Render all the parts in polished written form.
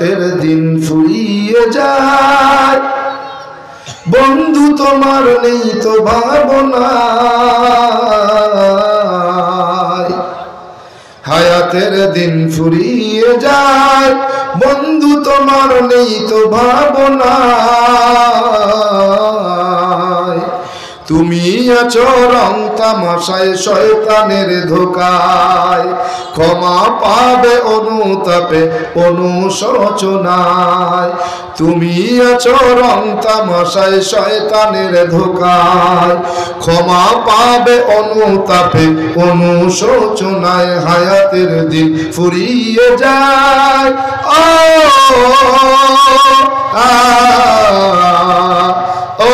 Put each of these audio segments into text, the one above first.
হায়াতের দিন ফুরিয়ে যায়, বন্ধু তোমার নেই তো ভাবনা। হায়াতের দিন ফুরিয়ে যায়, বন্ধু তোমার নেই তো ভাবনা। তুমি আছো রং তামাশায় শয়তানের ধোকায়, ক্ষমা পাবে অনুতাপে অনুশোচনায়। তুমি আছো রং তামাশায় শয়তানের ধোকায়, ক্ষমা পাবে অনুতাপে অনুশোচনায়। হায়াতের দিন ফুরিয়ে যায়, ও ও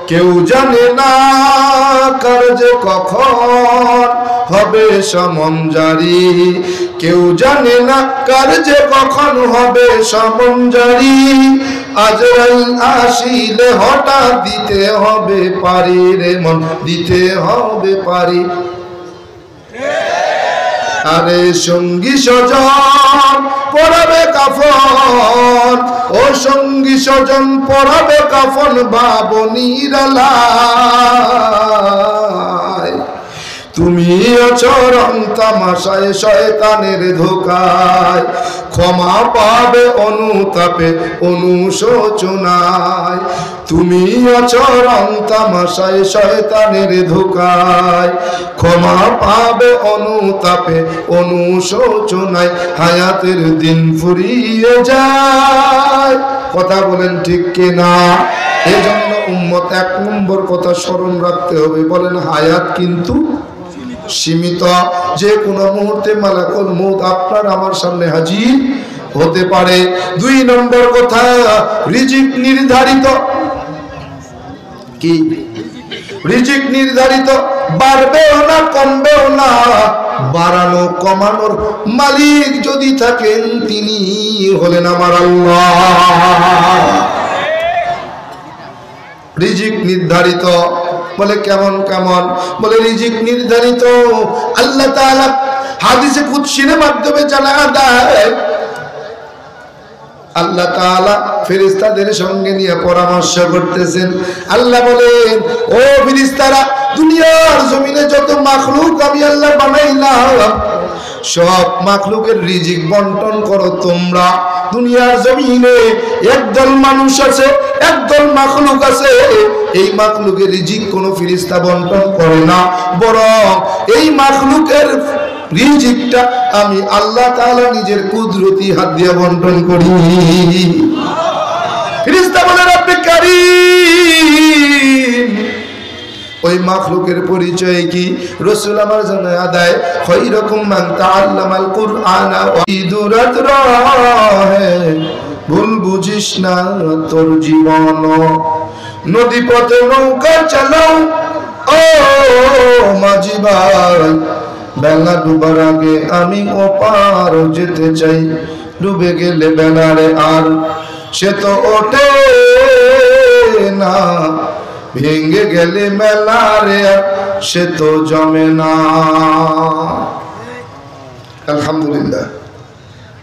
কেউ জানে না কার যে কখন হবে সমন জারি, কেউ জানে না কার যে কখন হবে সমন জারি। আজরাইল আসিলে হঠাৎ দিতে হবে পারি রে মন, দিতে হবে পারি। আরে সঙ্গী স্বজন পরাবে কাফন, ও সঙ্গী স্বজন পরাবে কাফন বাবনির আলায়। তুমি আছো রং তামাশায় শয়তানের ধোকায়, ক্ষমা পাবে অনুতাপে অনুশোচনায়। তুমি আছো রং তামাশায় শয়তানের ধোকায়, ক্ষমা পাবে অনুতাপে অনুশোচনায়। হায়াতের দিন ফুরিয়ে যায়, কথা বলেন ঠিক কিনা? এজন্য উম্মত এক নম্বর কথা স্মরণ রাখতে হবে, বলেন হায়াত কিন্তু সীমিত। যে কোনো মুহূর্তে মালাকুল মউত আপনার আমার সামনে হাজির হতে পারে। দুই নম্বর কথা, রিজিক নির্ধারিত। কি রিজিক নির্ধারিত, বাড়বেও না কমবেও না। বাড়ানো কমানোর মালিক যদি থাকেন তিনি হলেন আমার আল্লাহ। রিজিক নির্ধারিত, বলে কেমন কেমন? বলে রিজিক নির্ধারিত আল্লাহ তাআলা হাদিসে কুদসির মাধ্যমে জানা দেয়। আল্লাহ তাআলা ফেরেশতাদের সঙ্গে নিয়ে পরামর্শ করতেছেন। আল্লাহ বলেন, ও ফেরেশতারা, দুনিয়ার জমিনে যত মাখলুক আমি আল্লাহ বানাইলাম, সব মাখলুকের রিজিক বন্টন করো তোমরা। দুনিয়ার জমিনে একদল মানুষ আছে, একদল মাখলুক আছে, এই মাখলুকের রিজিক কোন ফেরেশতা বন্টন করে না, বরং এই মাখলুকের রিজিকটা আমি আল্লাহ তাআলা নিজের কুদরতি হাত দিয়ে বন্টন করি। ফেরেশতা বলে রব্বে কারীম, ওই মাখলুকের পরিচয় কি? রাসূল আমার জানা দেয়, খায়রুকুম মান তাআল্লামাল কুরআনা ওয়া ইদুরাত রাহে। ভুল বুঝিস না তোর জীবন, নদী পথে নৌকা চালাও ও মাঝি ভাই। বেলা ডুবার আগে আমি ওপার যেতে চাই, ডুবে গেলে বেলারে আর সে তো ওঠে না, ভেঙে গেলে মেলারে সে তো জমে না। আলহামদুলিল্লাহ,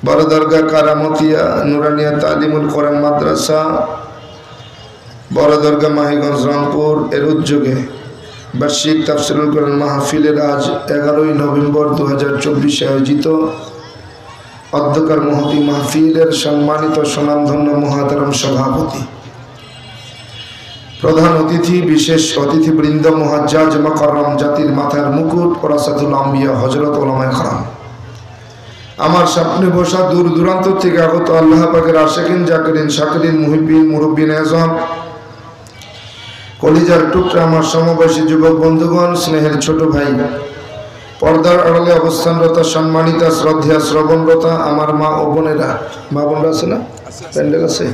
বড় দরগা কারামতিয়া নুরানিয়া তালিমুল কোরআন মাদ্রাসা, বড় দরগা মাহিগঞ্জ রংপুর এর উদ্যোগে বার্ষিক তাফসীরুল কোরআন মাহফিলের আজ 11ই নভেম্বর 2024 আয়োজিত অধ্যকার মহতি মাহফিলের সম্মানিত সুনামধন্য মহাতারাম সভাপতি, প্রধান অতিথি, বিশেষ অতিথিবৃন্দ, মুহাজ্জাজ মুকাররম, জাতির মাথার মুকুট, ওরাসাতুল আম্বিয়া, হযরত উলামায়ে কেরাম, আমার সামনে বসা দূর দূরান্ত থেকে আগত আল্লাহ পাকের আশিকিন, জাকিরিন, শাকিরিন, মুহিব্বিন, মুরব্বিন আযম, কলিজার টুকরা আমার সমবয়সী যুবক বন্ধুগণ, স্নেহের ছোট ভাই, পর্দার আড়ালে অবস্থানরত সম্মানিত শ্রদ্ধেয় শ্রবণরতা আমার মা ও বোনেরা, মা বোনরা আছে না? প্যান্ডেল আছে?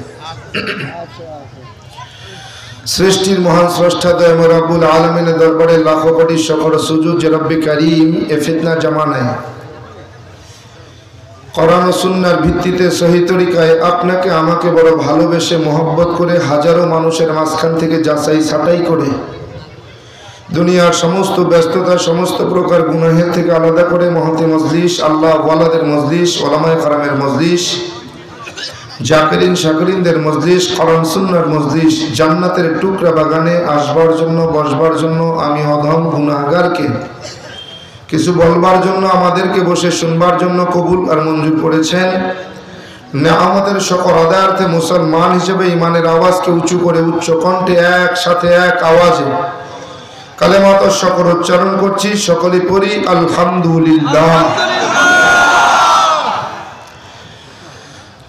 সৃষ্টির মহান স্রষ্টা দয়াময় রব্বুল আলামিনের দরবারে লাখো কোটি শুকর সুজুদ যে রব্বে কারীম এ ফিতনা জামানায় কোরআন ও সুন্নাহর ভিত্তিতে সহি তরিকায় আপনাকে আমাকে বড় ভালোবেসে মহব্বত করে হাজারো মানুষের মাঝখান থেকে যাচাই ছাঁটাই করে দুনিয়ার সমস্ত ব্যস্ততা, সমস্ত প্রকার গুনাহের থেকে আলাদা করে মহতি মজলিস, আল্লাহ ওয়ালাদের মজলিস, ওলামায়ে কেরামের মজলিস, জাকিরিন শাকিরিনদের মজলিস, কোরআন সুন্নাহর মজলিস, জান্নাতের টুকরা বাগানে আসবার জন্য, বসবার জন্য আমি অধম গুনাহগারকে কিছু বলবার জন্য, আমাদেরকে বসে শুনবার জন্য কবুল আর মঞ্জুর করেছেন। নেয়ামতের সকল আদায়ার্থে মুসলমান হিসেবে ইমানের আওয়াজকে উঁচু করে উচ্চ কণ্ঠে একসাথে এক আওয়াজে কালেমাত শকর উচ্চারণ করছি। সকলে পড়ি আলহামদুলিল্লাহ।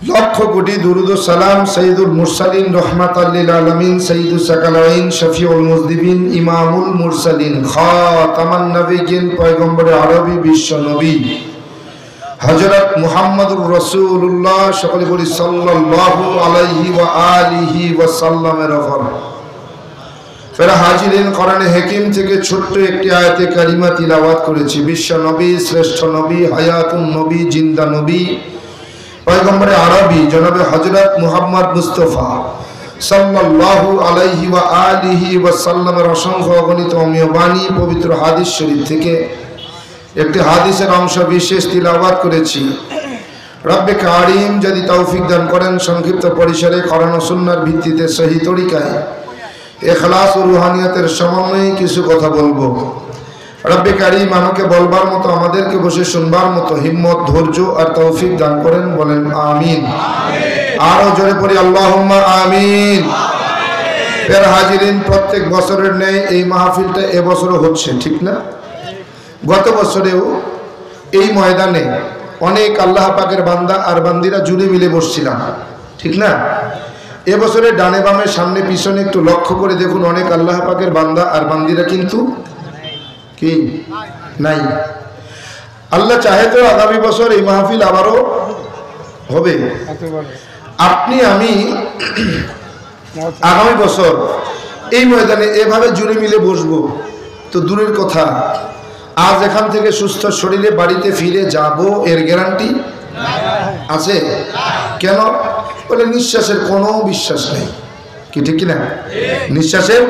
লক্ষ কোটি দুরুদ ও সালাম সৈয়দুল মুরসালিন রহমাতাল লিল আলামিন সৈয়দুস সাকালাইন শফিউল মুজনিবিন ইমামুল মুরসালিন খাতামান নবিয়্যিন পয়গম্বরে আরবি বিশ্ব নবী হযরত মুহাম্মদুর রাসূলুল্লাহ সকলে বলি সাল্লাল্লাহু আলাইহি ওয়া আলিহি ওয়া সাল্লামের ওপর। ফের হাজিরিন, কোরআনে হাকিম থেকে ছোট্ট একটি আয়াতে কারিমা তিলাওয়াত করেছি। বিশ্ব নবী, শ্রেষ্ঠ নবী, হায়াতুন নবী, জিন্দা নবী, পয়গম্বরে আরবি জনাবে হযরত মুহাম্মদ মুস্তাফা সাল্লাল্লাহু আলাইহি ওয়া আলিহি ওয়া সাল্লামের অসংখ্য অগণিত অমীয় বাণী পবিত্র হাদিস শরীফ থেকে একটি হাদিসের অংশ বিশেষ তিলাওয়াত করেছি। রব্বে কারীম যদি তৌফিক দান করেন সংক্ষিপ্ত পরিসরে কোরআন ও সুন্নাহর ভিত্তিতে সহি তরিকায় ইখলাস ও রুহানিয়তের সমন্বয়ে কিছু কথা বলবো। রব্বে কারীম আমাকে বলবার মতো, আমাদেরকে বসে শুনবার মতো হিম্মত, ধৈর্য আর তৌফিক দান করেন। বলেন আমিন। আরো জোরে পড়ি আল্লাহুম্মা আমিন। ফের হাজিরিন, প্রত্যেক বছরের ন্যায় এই মাহফিলটা এবছরও হচ্ছে, ঠিক না? গত বছরেও এই ময়দানে অনেক আল্লাহ পাকের বান্দা আর বান্দিরা জুড়ে মিলে বসছিলাম, ঠিক না? এবছরে ডানে বামে সামনে পিছনে একটু লক্ষ্য করে দেখুন, অনেক আল্লাহ পাকের বান্দা আর বান্দিরা কিন্তু কি নাই। আল্লাহ চাহে তো আগামী বছর এই মাহফিল আবারও হবে। আপনি আমি আগামী বছর এই ময়দানে এভাবে জুড়ে মিলে বসবো তো দূরের কথা, আজ এখান থেকে সুস্থ শরীরে বাড়িতে ফিরে যাব এর গ্যারান্টি আছে? কেন? বলে নিঃশ্বাসের কোনো বিশ্বাস নেই, কি ঠিক কিনা? নিঃশ্বাসের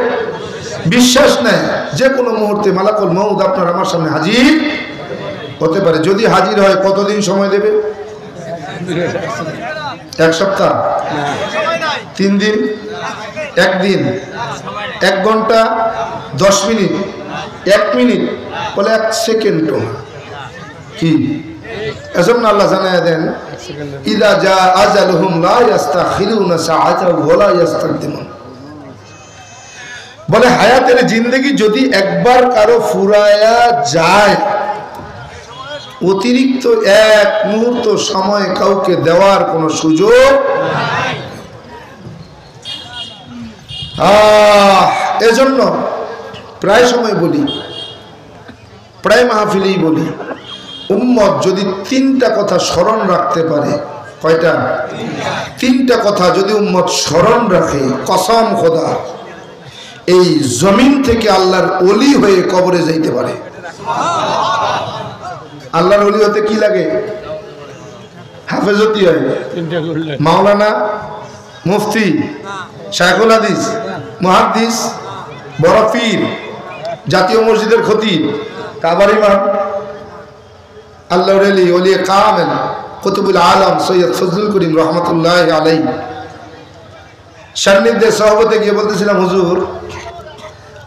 বিশ্বাস নেই। যে কোনো মুহূর্তে মালাকুল মউত আপনার আমার সামনে হাজির হতে পারে। যদি হাজির হয় কতদিন সময় দেবে? এক সপ্তাহ, 3 দিন, 1 দিন, 1 ঘন্টা, 10 মিনিট, 1 মিনিট, বলে 1 সেকেন্ডও কি? এজন্য আল্লাহ জানায় দেন ইযা জা আজালুহুম লা ইস্তাখিরুনা সাআতাও ওয়া লা ইস্তাকদিমুন। বলে হায়াতের জিন্দেগি যদি একবার কারো ফুরায়া যায়, অতিরিক্ত 1 মুহূর্ত সময় কাউকে দেওয়ার কোনো সুযোগ নাই। এজন্য প্রায় সময় বলি, প্রায় মাহফিলেই বলি, উম্মত যদি 3টা কথা স্মরণ রাখতে পারে, কয়টা? 3টা কথা যদি উম্মত স্মরণ রাখে, কসম খোদা এই জমিন থেকে আল্লাহর ওলি হয়ে কবরে যাইতে পারে। আল্লাহর ওলি হতে কি লাগে? হাফেজতি হয়, মাওলানা, মুফতি, শায়খুল হাদিস, মুহাদ্দিস, বড় পীর, জাতীয় মসজিদের খতিব, কাবার ইমাম, আল্লাহর ওলি, ওলি কামেল, কুতুবুল আলম সৈয়দ ফজলুল করিম রহমতুল্লাহি আলাইহি সান্নিধ্যে সহবতে গিয়ে বলতেছিলাম, হুজুর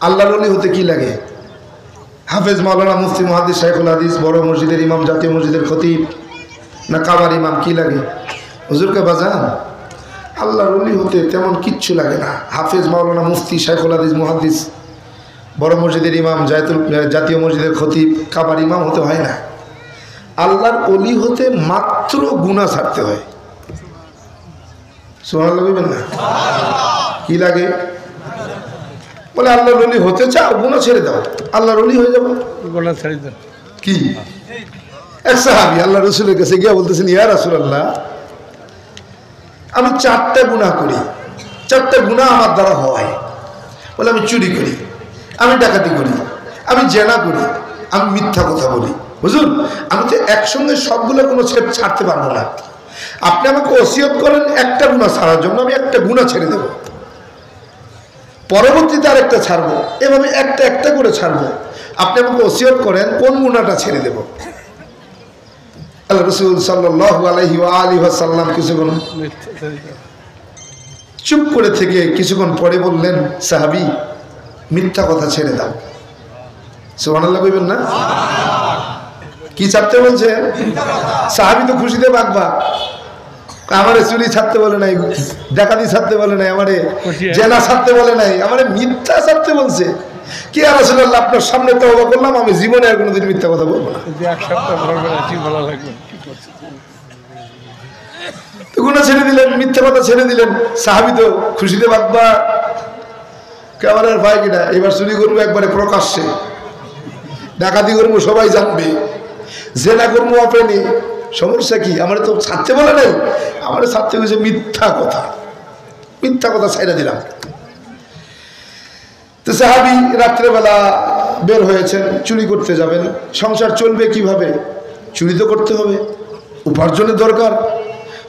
আল্লাহর ওলি হতে কি লাগে? হাফেজ, মাওলানা, মুফতি, মুহাদ্দিস, শায়খুল হাদিস, বড় মসজিদের ইমাম, জাতীয় মসজিদের খতিব, না কাবার ইমাম, কি লাগে? হুজুরকে বাজান আল্লাহর ওলি হতে তেমন কিচ্ছু লাগে না। হাফেজ, মাওলানা, মুফতি, শায়খুল হাদিস, মুহাদ্দিস, বড় মসজিদের ইমাম, জাতীয় মসজিদের খতিব, কাবার ইমাম হতে হয় না। আল্লাহর ওলি হতে মাত্র গুনাহ ছাড়তে হয়। সুবহানাল্লাহ বলবেন না? কি লাগে? বলে আল্লাহর ওলি হতে চাও, গুনাহ ছেড়ে দাও, আল্লাহর ওলি হয়ে যাবো। গুনাহ ছেড়ে দাও কি? এক সাহাবী আল্লাহ রাসূলের কাছে গিয়ে বলতেছেন, ইয়া রাসূলুল্লাহ, আমি 4টা গুনাহ করি, 4টা গুনাহ আমার দ্বারা হয়। বলে আমি চুরি করি, আমি ডাকাতি করি, আমি জেনা করি, আমি মিথ্যা কথা বলি। হুজুর আমি তো একসঙ্গে সবগুলো কোনো ছাড়তে পারবো না, আপনি আমাকে ওসিয়ত করেন একটা গুনাহ ছাড়ার জন্য, আমি একটা গুনাহ ছেড়ে দেব। পরবর্তীতে আরেকটা ছাড়বো, এভাবে একটা একটা করে ছাড়বো। আপনি আমাকে ওসিয়ত করেন কোন গুনাহটা ছেড়ে দেব। আল্লাহ রাসূল সাল্লাল্লাহু আলাইহি ওয়া আলিহি ওয়াসাল্লাম কিছুক্ষণ চুপ করে থেকে কিছুক্ষণ পরে বললেন, সাহাবী মিথ্যা কথা ছেড়ে দাও। সুবহানাল্লাহ কইবেন না? কি ছাড়তে বলছে? সাহাবী তো খুশিতে বাগবা। আমারে চুরি ছাড়তে বলে নাই, ডাকাতি ছাড়তে বলে নাই, আমারে জেনা ছাড়তে বলে নাই, আমারে মিথ্যা ছাড়তে বলছে। কি ইয়া রাসূলুল্লাহ, আপনার সামনে তওবা করলাম, আমি জীবনে আর কোনোদিন মিথ্যা কথা বলবো না। তো গুনাহ ছেড়ে দিলেন, মিথ্যা কথা ছেড়ে দিলেন। সাহাবী তো খুশিতে বাগবা। কেমনের ভাই কিনা, এবার চুরি করবো একবারে প্রকাশ্যে, ডাকাতি করবো সবাই জানবে, জেনা করবো ওপেনে, সমস্যা কি? আমার তো ছাড়তে বলে নাই, আমার ছাড়তে হয়েছে মিথ্যা কথা। মিথ্যা কথা ছাইড়া দিলাম। তো সাহাবী রাত্রেবেলা বের হয়েছেন, চুরি করতে যাবেন। সংসার চলবে কিভাবে? চুরি তো করতে হবে, উপার্জনের দরকার।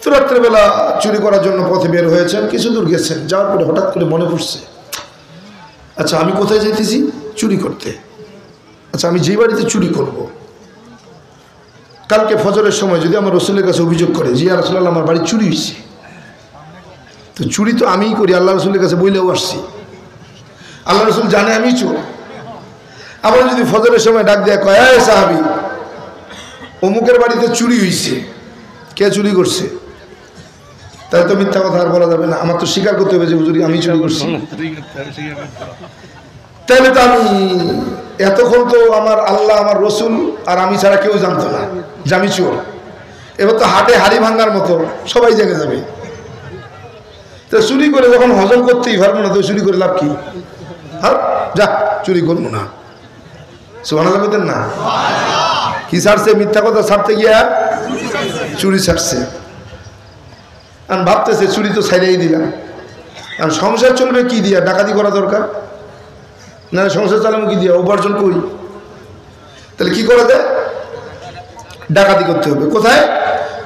তো রাত্রেবেলা চুরি করার জন্য পথে বের হয়েছেন, কিছু দূর গেছেন, যাওয়ার পরে হঠাৎ করে মনে পড়ছে, আচ্ছা আমি কোথায় যেতেছি? চুরি করতে। আচ্ছা আমি যেই বাড়িতে চুরি করব, কালকে ফজরের সময় যদি আমার রসুলের কাছে অভিযোগ করে যে ইয়া রাসূলুল্লাহ আমার বাড়ি চুরি হয়েছে, তো চুরি তো আমিই করি, আল্লাহ রসুলের কাছে বইলেও আসছি, আল্লাহ রসুল জানে আমি চোর। আবার যদি ফজরের সময় ডাক দেয়া কয়, এই সাহাবী অমুকের বাড়িতে চুরি হয়েছে, কে চুরি করছে? তাই তো মিথ্যা কথা আর বলা যাবে না, আমার তো স্বীকার করতে হবে যে হুজুর আমি চুরি করছি। তাহলে তো আমি এতক্ষণ তো আমার আল্লাহ, আমার রসুল আর আমি ছাড়া কেউ জানতো না যে আমি চোর। এবার তো হাটে হাড়ি ভাঙার মতো সবাই জেনে যাবে। তো চুরি করে যখন হজম করতেই পারবো না, তো চুরি করে লাভ কি? হ্যাঁ যা চুরি করবো না। সুবহানাল্লাহ বলতেন না? কি ছাড়ছে? মিথ্যা কথা ছাড়তে গিয়া চুরি ছাড়ছে। আর ভাবতেছে চুরি তো ছাইড়াই দিলাম, আর সংসার চলবে কি দিয়া? ডাকাতি করা দরকার না, সংসার চালাবো কি দিয়া? উপার্জন করি। তাহলে কি করা যায়? ডাকাতি করতে হবে। কোথায়?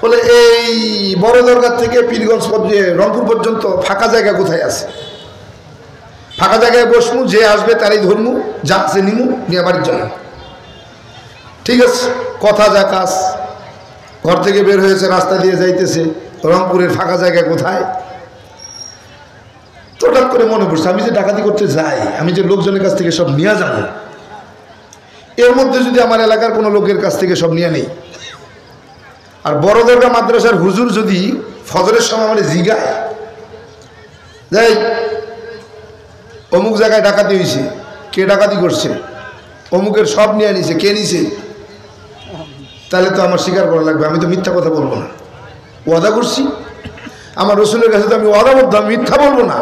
বলে এই বড় দরগার থেকে পীরগঞ্জ রংপুর পর্যন্ত ফাঁকা জায়গা কোথায় আছে? ফাঁকা জায়গায় বসমু, যে আসবে তারই ধরমু, যা আছে নিমু, নিয়ে বাড়ির জন্য। ঠিক আছে, কথা যা কাজ। ঘর থেকে বের হয়েছে, রাস্তা দিয়ে যাইতেছে, রংপুরের ফাঁকা জায়গা কোথায়? তো হঠাৎ করে মনে পড়ছে, আমি যে ডাকাতি করতে যাই, আমি যে লোকজনের কাছ থেকে সব নিয়ে যাবো, এর মধ্যে যদি আমার এলাকার কোনো লোকের কাছ থেকে সব নিয়ে নেই, আর বড় দরগা মাদ্রাসার হুজুর যদি ফজরের সময় আমার জিগায়, যাই অমুক জায়গায় ডাকাতি হয়েছে, কে ডাকাতি করছে? অমুকের সব নিয়ে নিছে, কে নিছে? তাহলে তো আমার স্বীকার করা লাগবে, আমি তো মিথ্যা কথা বলবো না। ওয়াদা করছি আমার রসুলের কাছে, তো আমি ওয়াদাবদ্ধ, আমি মিথ্যা বলবো না।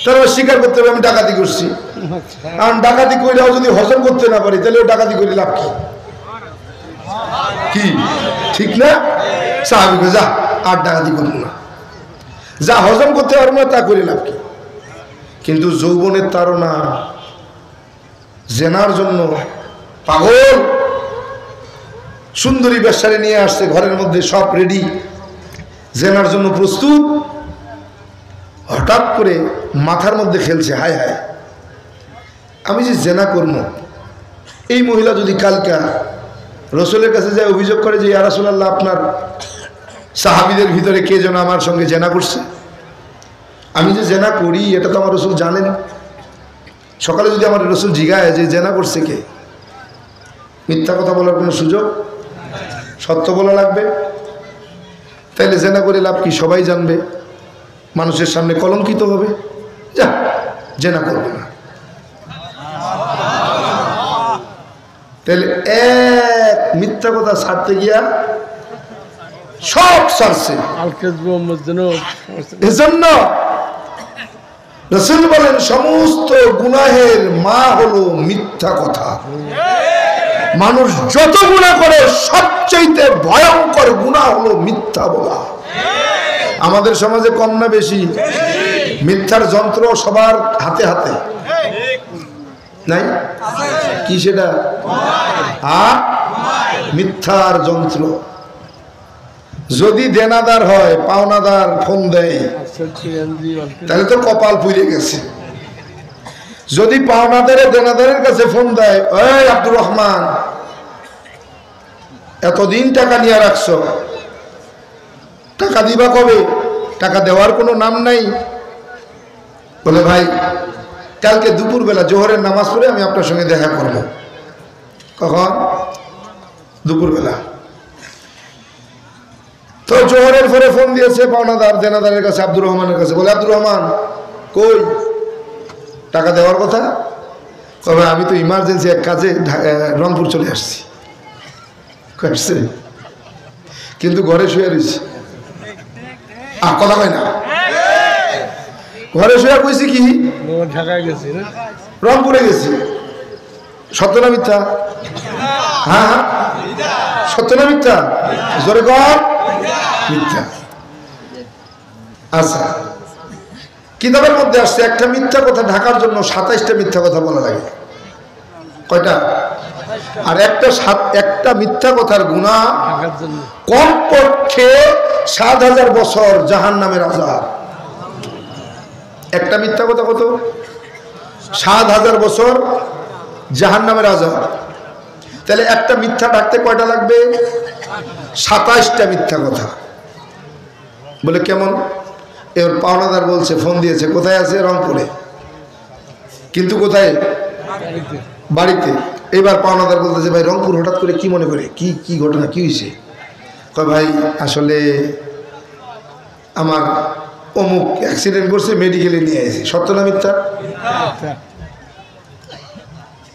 তাহলে স্বীকার করতে হবে আমি ডাকাতি করছি। আর ডাকাতি কইরাও যদি হজম করতে না পারি, তাহলে ডাকাতি করে লাভ কি? কি ঠিক না? সাহাবী যা আর ডাকাতি করবো না, যা হজম করতে পারবো না তা করে লাভ কি? কিন্তু যৌবনের তাড়না, জেনার জন্য পাগল, সুন্দরী বেশ্যারে নিয়ে আসছে, ঘরের মধ্যে সব রেডি, জেনার জন্য প্রস্তুত। হঠাৎ করে মাথার মধ্যে খেলছে, হায় হায় আমি যে জেনা করবো, এই মহিলা যদি কালকা রসুলের কাছে যায় অভিযোগ করে যে ইয়া রাসূলুল্লাহ আপনার সাহাবীদের ভিতরে কে যেন আমার সঙ্গে জেনা করছে, আমি যে জেনা করি এটা তো আমার রসুল জানেন। সকালে যদি আমার রসুল জিগায় যে জেনা করছে কে, মিথ্যা কথা বলার কোনো সুযোগ? সত্য বলা লাগবে। তাইলে জেনা করে লাভ কি? সবাই জানবে, মানুষের সামনে কলঙ্কিত হবে। যা জেনা করবে না। তাহলে এক মিথ্যা কথা ছাড়তে গিয়া সব ছাড়ছে। এজন্য রাসূল বলেন সমস্ত গুনাহের মা হলো মিথ্যা কথা। মানুষ যত গুনাহ করে সবচেয়ে ভয়ঙ্কর গুনাহ হলো মিথ্যা বলা। আমাদের সমাজে কম না বেশি? মিথ্যার যন্ত্র সবার হাতে হাতে নাই? কি সেটা? মিথ্যার যন্ত্র। যদি দেনাদার হয়, পাওনাদার ফোন দেয়, তাহলে তো কপাল পুড়ে গেছে। যদি পাওনাদারের দেনাদারের কাছে ফোন দেয়, এই আব্দুর রহমান এতদিন টাকা নিয়ে রাখছো, টাকা দিবা কবে? টাকা দেওয়ার কোনো নাম নাই। বলে ভাই কালকে দুপুরবেলা জোহরের নামাজ পড়ে আমি আপনার সঙ্গে দেখা করব। কখন? দুপুরবেলা। তো জোহরের পরে ফোন দিয়েছে পাওনাদার দেনাদারের কাছে, আব্দুর রহমানের কাছে। বলে আব্দুর রহমান কই টাকা দেওয়ার কথা? তবে আমি তো ইমার্জেন্সি এক কাজে রংপুর চলে আসছি। কিন্তু ঘরে শুয়ে রয়েছি। কথা কয় না, ঘরে শুয়ে কইছি কি রংপুরে গেছি। সত্য না মিথ্যা? হ্যাঁ হ্যাঁ সত্য না মিথ্যা? জোরে কর। মিথ্যা। আচ্ছা, কিতাবের মধ্যে আসছে একটা মিথ্যা কথা ঢাকার জন্য 27টা মিথ্যা কথা বলা লাগে। কয়টা? আর একটা মিথ্যা কথার গুনাহ কমপক্ষে 7000 বছর জাহান্নামের আযাব। একটা মিথ্যা কথা কত? 7000 বছর জাহান্নামের আযাব। তাহলে একটা মিথ্যা ঢাকতে কয়টা লাগবে? 27টা মিথ্যা কথা। বলে কেমন? এবার পাওনাদার বলছে, ফোন দিয়েছে, কোথায় আছে? রংপুরে। কিন্তু কোথায়? বাড়িতে। এবার পাওনাদার বলতেছে, ভাই রংপুর হঠাৎ করে কি মনে করে? কি ঘটনা, কি হয়েছে? কয় ভাই আসলে আমার অমুক অ্যাক্সিডেন্ট করছে, মেডিকেলে নিয়ে আসি। সত্য না মিথ্যা?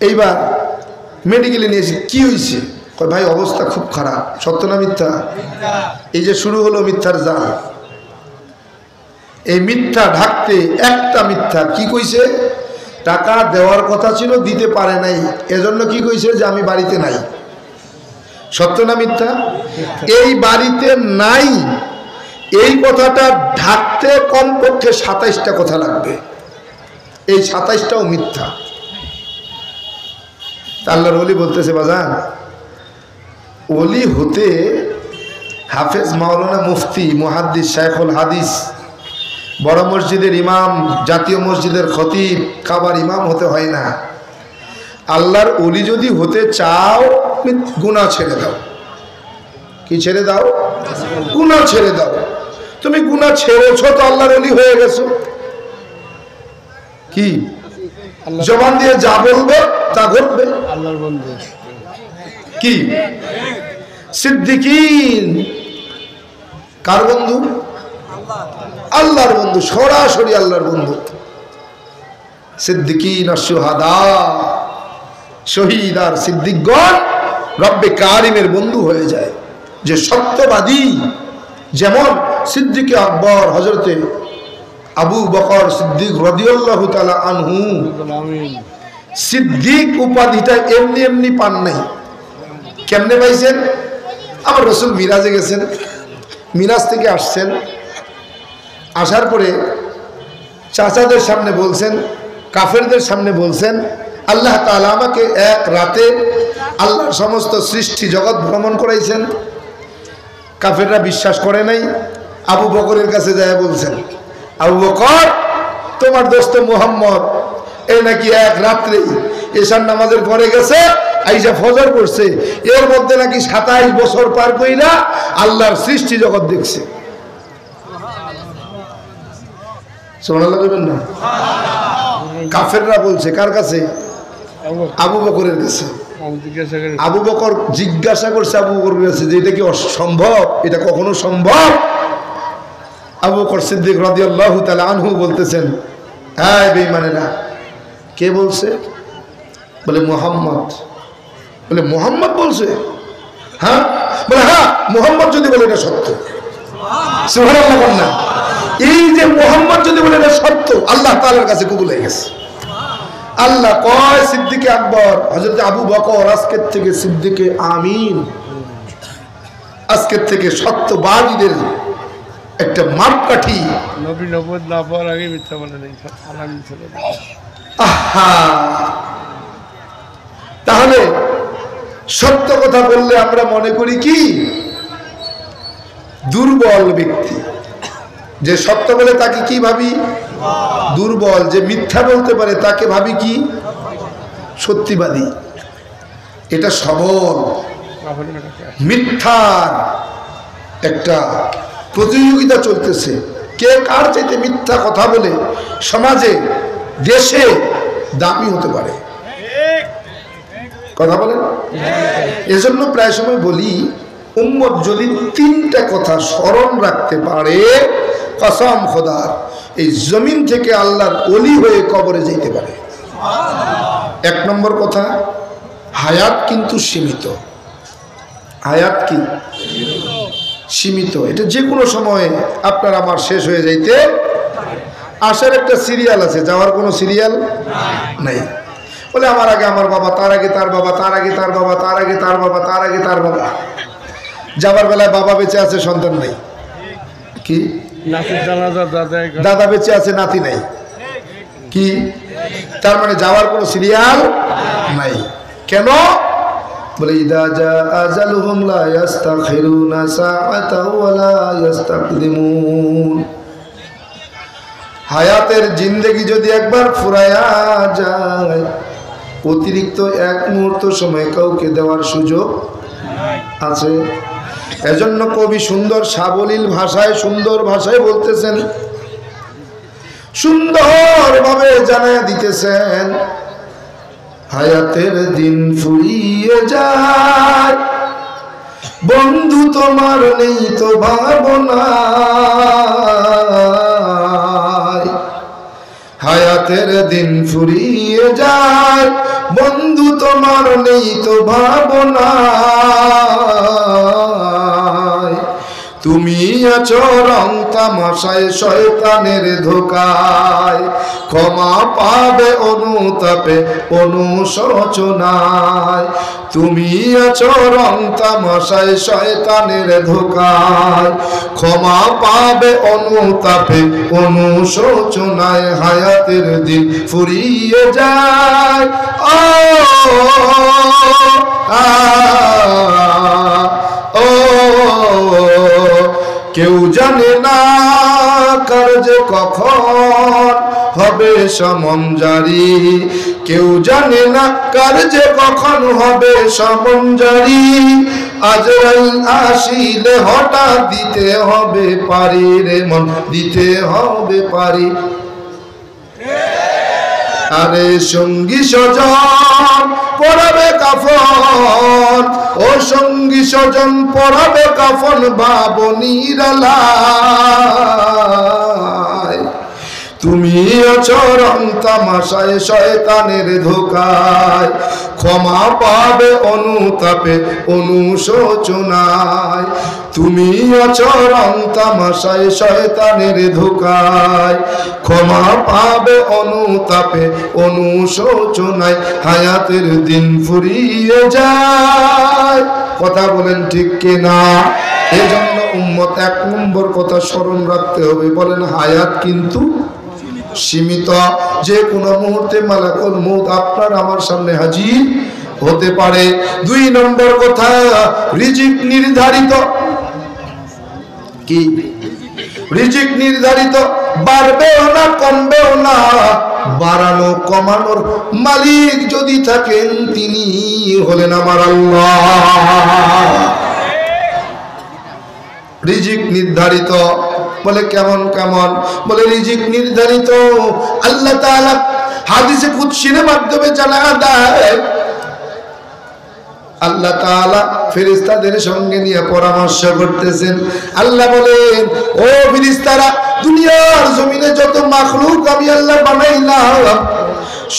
এইবার মেডিকেলে নিয়ে এসে কি হয়েছে? কয় ভাই অবস্থা খুব খারাপ। সত্য না মিথ্যা? এই যে শুরু হলো মিথ্যার জাল। এই মিথ্যা ঢাকতে একটা মিথ্যা কি কইছে? টাকা দেওয়ার কথা ছিল, দিতে পারে নাই, এজন্য কি কইছে? যে আমি বাড়িতে নাই। সত্য না মিথ্যা? এই বাড়িতে নাই এই কথাটা ঢাকতে কমপক্ষে 27টা কথা লাগবে। এই 27টাও মিথ্যা। আল্লাহর ওলি বলতেছে, বাজান ওলি হতে হাফেজ, মাওলানা, মুফতি, মুহাদ্দিস, শাইখুল হাদিস, বড় মসজিদের ইমাম, জাতীয় মসজিদের খতিব, কাবার ইমাম হতে হয় না। আল্লাহর ওলি যদি হতে চাও, গুনাহ ছেড়ে দাও। কি ছেড়ে দাও? গুনাহ ছেড়ে দাও। তুমি গুনাহ ছেড়েছো তো আল্লাহর ওলি হয়ে গেছো। কি জবান দিয়ে যা বলবে তা ঘটবে। আল্লাহর বন্ধু কি? সিদ্দিকিন কার বন্ধু? আল্লাহর বন্ধু, সরাসরি আল্লাহর বন্ধু। সিদ্দিকিন আর শুহাদা, শহীদ আর সিদ্দিকগণ রব্বে কারিমের বন্ধু হয়ে যায়। যে সত্যবাদী, যেমন সিদ্দিকে আকবর হযরতে আবু বকর সিদ্দিক রাদিয়াল্লাহু তাআলা আনহু। সিদ্দিক উপাধিটা এমনি এমনি পান নাই। কেমনে পাইছেন? আমার রাসূল মিরাজে গেছেন, মিরাজ থেকে আসছেন, আসার পরে চাচাদের সামনে বলছেন, কাফেরদের সামনে বলছেন, আল্লাহ তাআলা আমাকে এক রাতে আল্লাহর সমস্ত সৃষ্টি জগৎ ভ্রমণ করাইছেন। কাফেররা বিশ্বাস করে নাই। আবু বকরের কাছে যায় বলছেন, আবু বকর তোমার দোস্ত মুহাম্মদ এই নাকি এক রাত্রেই এশার নামাজের পরে গেছে, আইসা ফজর করছে, এর মধ্যে নাকি 27 বছর পার কইরা আল্লাহর সৃষ্টি জগৎ দেখছে। সুবহানাল্লাহ বলবেন না? কাফেররা বলছে কার কাছে? আবু বকরের কাছে। আবু বকর জিজ্ঞাসা করছে আবু বকরের কাছে যে এটা কি অসম্ভব? এটা কখনো সম্ভব? আবু বকর সিদ্দিক রাদিয়াল্লাহু তাআলা আনহু বলতেছেন, হ্যাঁ বেঈমানেরা। কে বলছে? বলে মুহাম্মদ। বলে মুহাম্মদ বলছে? হ্যাঁ। বলে হ্যাঁ, মুহাম্মদ যদি বলে এটা সত্য। সুবহানাল্লাহ বলেন না? এই যে মুহাম্মদ যদি বলে এটা সত্য, আল্লাহ তাআলার কাছে কবুল হয়ে গেছে। আল্লাহ কয় সিদ্দিকে আকবর হযরত আবু বকর আজকের থেকে সিদ্দিকে আমিন, আজকের থেকে সত্যবাদীদের একটা মাপকাঠি। নবী নবুয়ত না পাওয়ার আগে মিথ্যা বলে নাই। তাহলে সত্য কথা বললে আমরা মনে করি কি দুর্বল ব্যক্তি। যে সত্য বলে তাকে কি ভাবি? দুর্বল। যে মিথ্যা বলতে পারে তাকে ভাবি কি সত্যিবাদী। এটা সবল। মিথ্যার একটা প্রতিযোগিতা চলতেছে, কে কার চাইতে মিথ্যা কথা বলে সমাজে দেশে দামি হতে পারে। কথা বলেন। এজন্য প্রায় সময় বলি, উম্মত যদি তিনটা কথা স্মরণ রাখতে পারে, কসম খোদার, এই জমিন থেকে আল্লাহর ওলি হয়ে কবরে যেতে পারে। এক নম্বর কথা, হায়াত কিন্তু সীমিত। হায়াত কি সীমিত। এটা যে কোনো সময় আপনার আমার শেষ হয়ে যাইতে আসার একটা সিরিয়াল আছে, যাওয়ার কোনো সিরিয়াল নাই। বলে আমার আগে আমার বাবা, তার আগে তার বাবা, তার আগে তার বাবা, তার আগে তার বাবা, তার আগে তার বাবা। যাবার বেলায় বাবা বেঁচে আছে, সন্তান নাই। কি দাদা বেঁচে আছে, নাতি নাই। কি তার মানে যাওয়ার কোনো সিরিয়াল নাই। কেন? বলে ইদা জা আজালুহুম লা ইস্তাখিরুনা সাআতাও ওয়া লা ইস্তাকদিমুন। হায়াতের জিন্দেগি যদি একবার ফুরায়া যায়, অতিরিক্ত এক মুহূর্ত সময় কাউকে দেওয়ার সুযোগ আছে। এজন্য কবি সুন্দর সাবলীল ভাষায়, সুন্দর ভাষায় বলতেছেন, সুন্দরভাবে জানায়া দিতেছেন, হায়াতের দিন ফুরিয়ে যায়, বন্ধু তোমার নেই তো ভাবনা। হায়াতের দিন ফুরিয়ে যায়, বন্ধু তোমার নেই তো ভাবনা। তুমি আছো রং তামাশায় শয়তানের ধোকায়, ক্ষমা পাবে অনুতাপে অনুশোচনায়। তুমি আছো রং তামাশায় শয়তানের ধোকায়, ক্ষমা পাবে অনুতাপে অনুশোচনায়। হায়াতের দিন ফুরিয়ে যায়, ও কেউ জানে না কার যে কখন হবে সমন জারি। কেউ জানে না কার যে কখন হবে সমন জারি। আজরাইল আসিলে হঠাৎ দিতে হবে পারি রে মন, দিতে হবে পারি। আরে সঙ্গী স্বজন পরাবে কাফন, ও সঙ্গী স্বজন পরাবে কাফন বাবনীরালায়। তুমি আছো রং তামাশায় শয়তানের ধোকায়, ক্ষমা পাবে অনুতাপে অনুশোচনায়। তুমি আছো রং তামাশায় শয়তানের ধোকায়, ক্ষমা পাবে অনুতাপে অনুশোচনায়। হায়াতের দিন ফুরিয়ে যায়। কথা বলেন ঠিক কিনা? এজন্য উম্মত এক নম্বর কথা স্মরণ রাখতে হবে, বলেন হায়াত কিন্তু সীমিত। যে কোনো মুহূর্তে মালাকুল মউত আপনার আমার সামনে হাজির হতে পারে। দুই নম্বর কথা, রিজিক নির্ধারিত। কি রিজিক নির্ধারিত, বাড়বেও না কমবেও না। বাড়ানো কমানোর মালিক যদি থাকেন, তিনি হলেন আমার আল্লাহ। রিজিক নির্ধারিত। বলে কেমন কেমন? বলে রিজিক নির্ধারিত আল্লাহ তাআলা হাদিসে কুদসির মাধ্যমে জানা দেয়। আল্লাহ তাআলা ফেরেশতাদের সঙ্গে নিয়ে পরামর্শ করতেছেন। আল্লাহ বলেন, ও ফেরেশতারা, দুনিয়ার জমিনে যত মাখলুক আমি আল্লাহ বানাইলাম,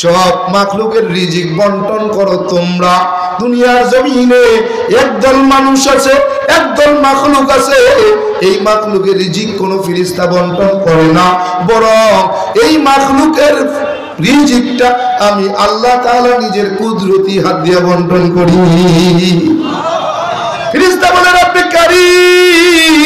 সব মাখলুকের রিজিক বন্টন করো তোমরা। দুনিয়ার জমিনে একদল মানুষ আছে, একদল মাখলুক আছে, এই মাখলুকের রিজিক কোনো ফেরেশতা বন্টন করে না, বরং এই মাখলুকের রিজিকটা আমি আল্লাহ তাআলা নিজের কুদরতি হাত দিয়ে বন্টন করি। ফেরেশতা বলে, রব্বে কারীম,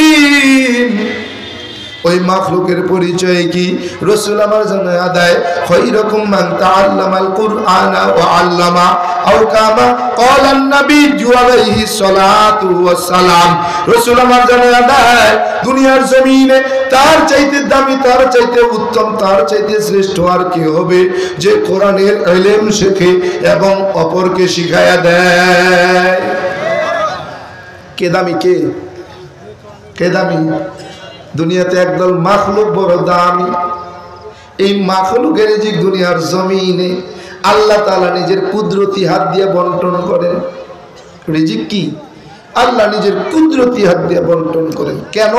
ওই মাখলুকের পরিচয় কি? রাসূল আমার জানায়া দেয়, খায়রুকুম মান তাআল্লামাল কুরআনা ওয়া আল্লামা আও কামা ক্বালা আন-নাবিয়্যু আলাইহিস সালাতু ওয়াস সালাম। রাসূল আমার জানায়া দেয়, দুনিয়ার জমিনে তার চাইতে দামি, তার চাইতে উত্তম, তার চাইতে শ্রেষ্ঠ আর কে হবে যে কোরআনের ইলম শেখে এবং অপরকে শিখায়া দেয়? কে দামি? কে দামি? দুনিয়াতে একদল মাখলুক বড় দামি। এই মাখলুকের যে দুনিয়ার জমিনে আল্লাহ তাআলা নিজের কুদরতি হাত দিয়ে বন্টন করেন। রিজিক কি? আল্লাহ নিজের কুদরতি হাত দিয়ে বন্টন করেন। কেন?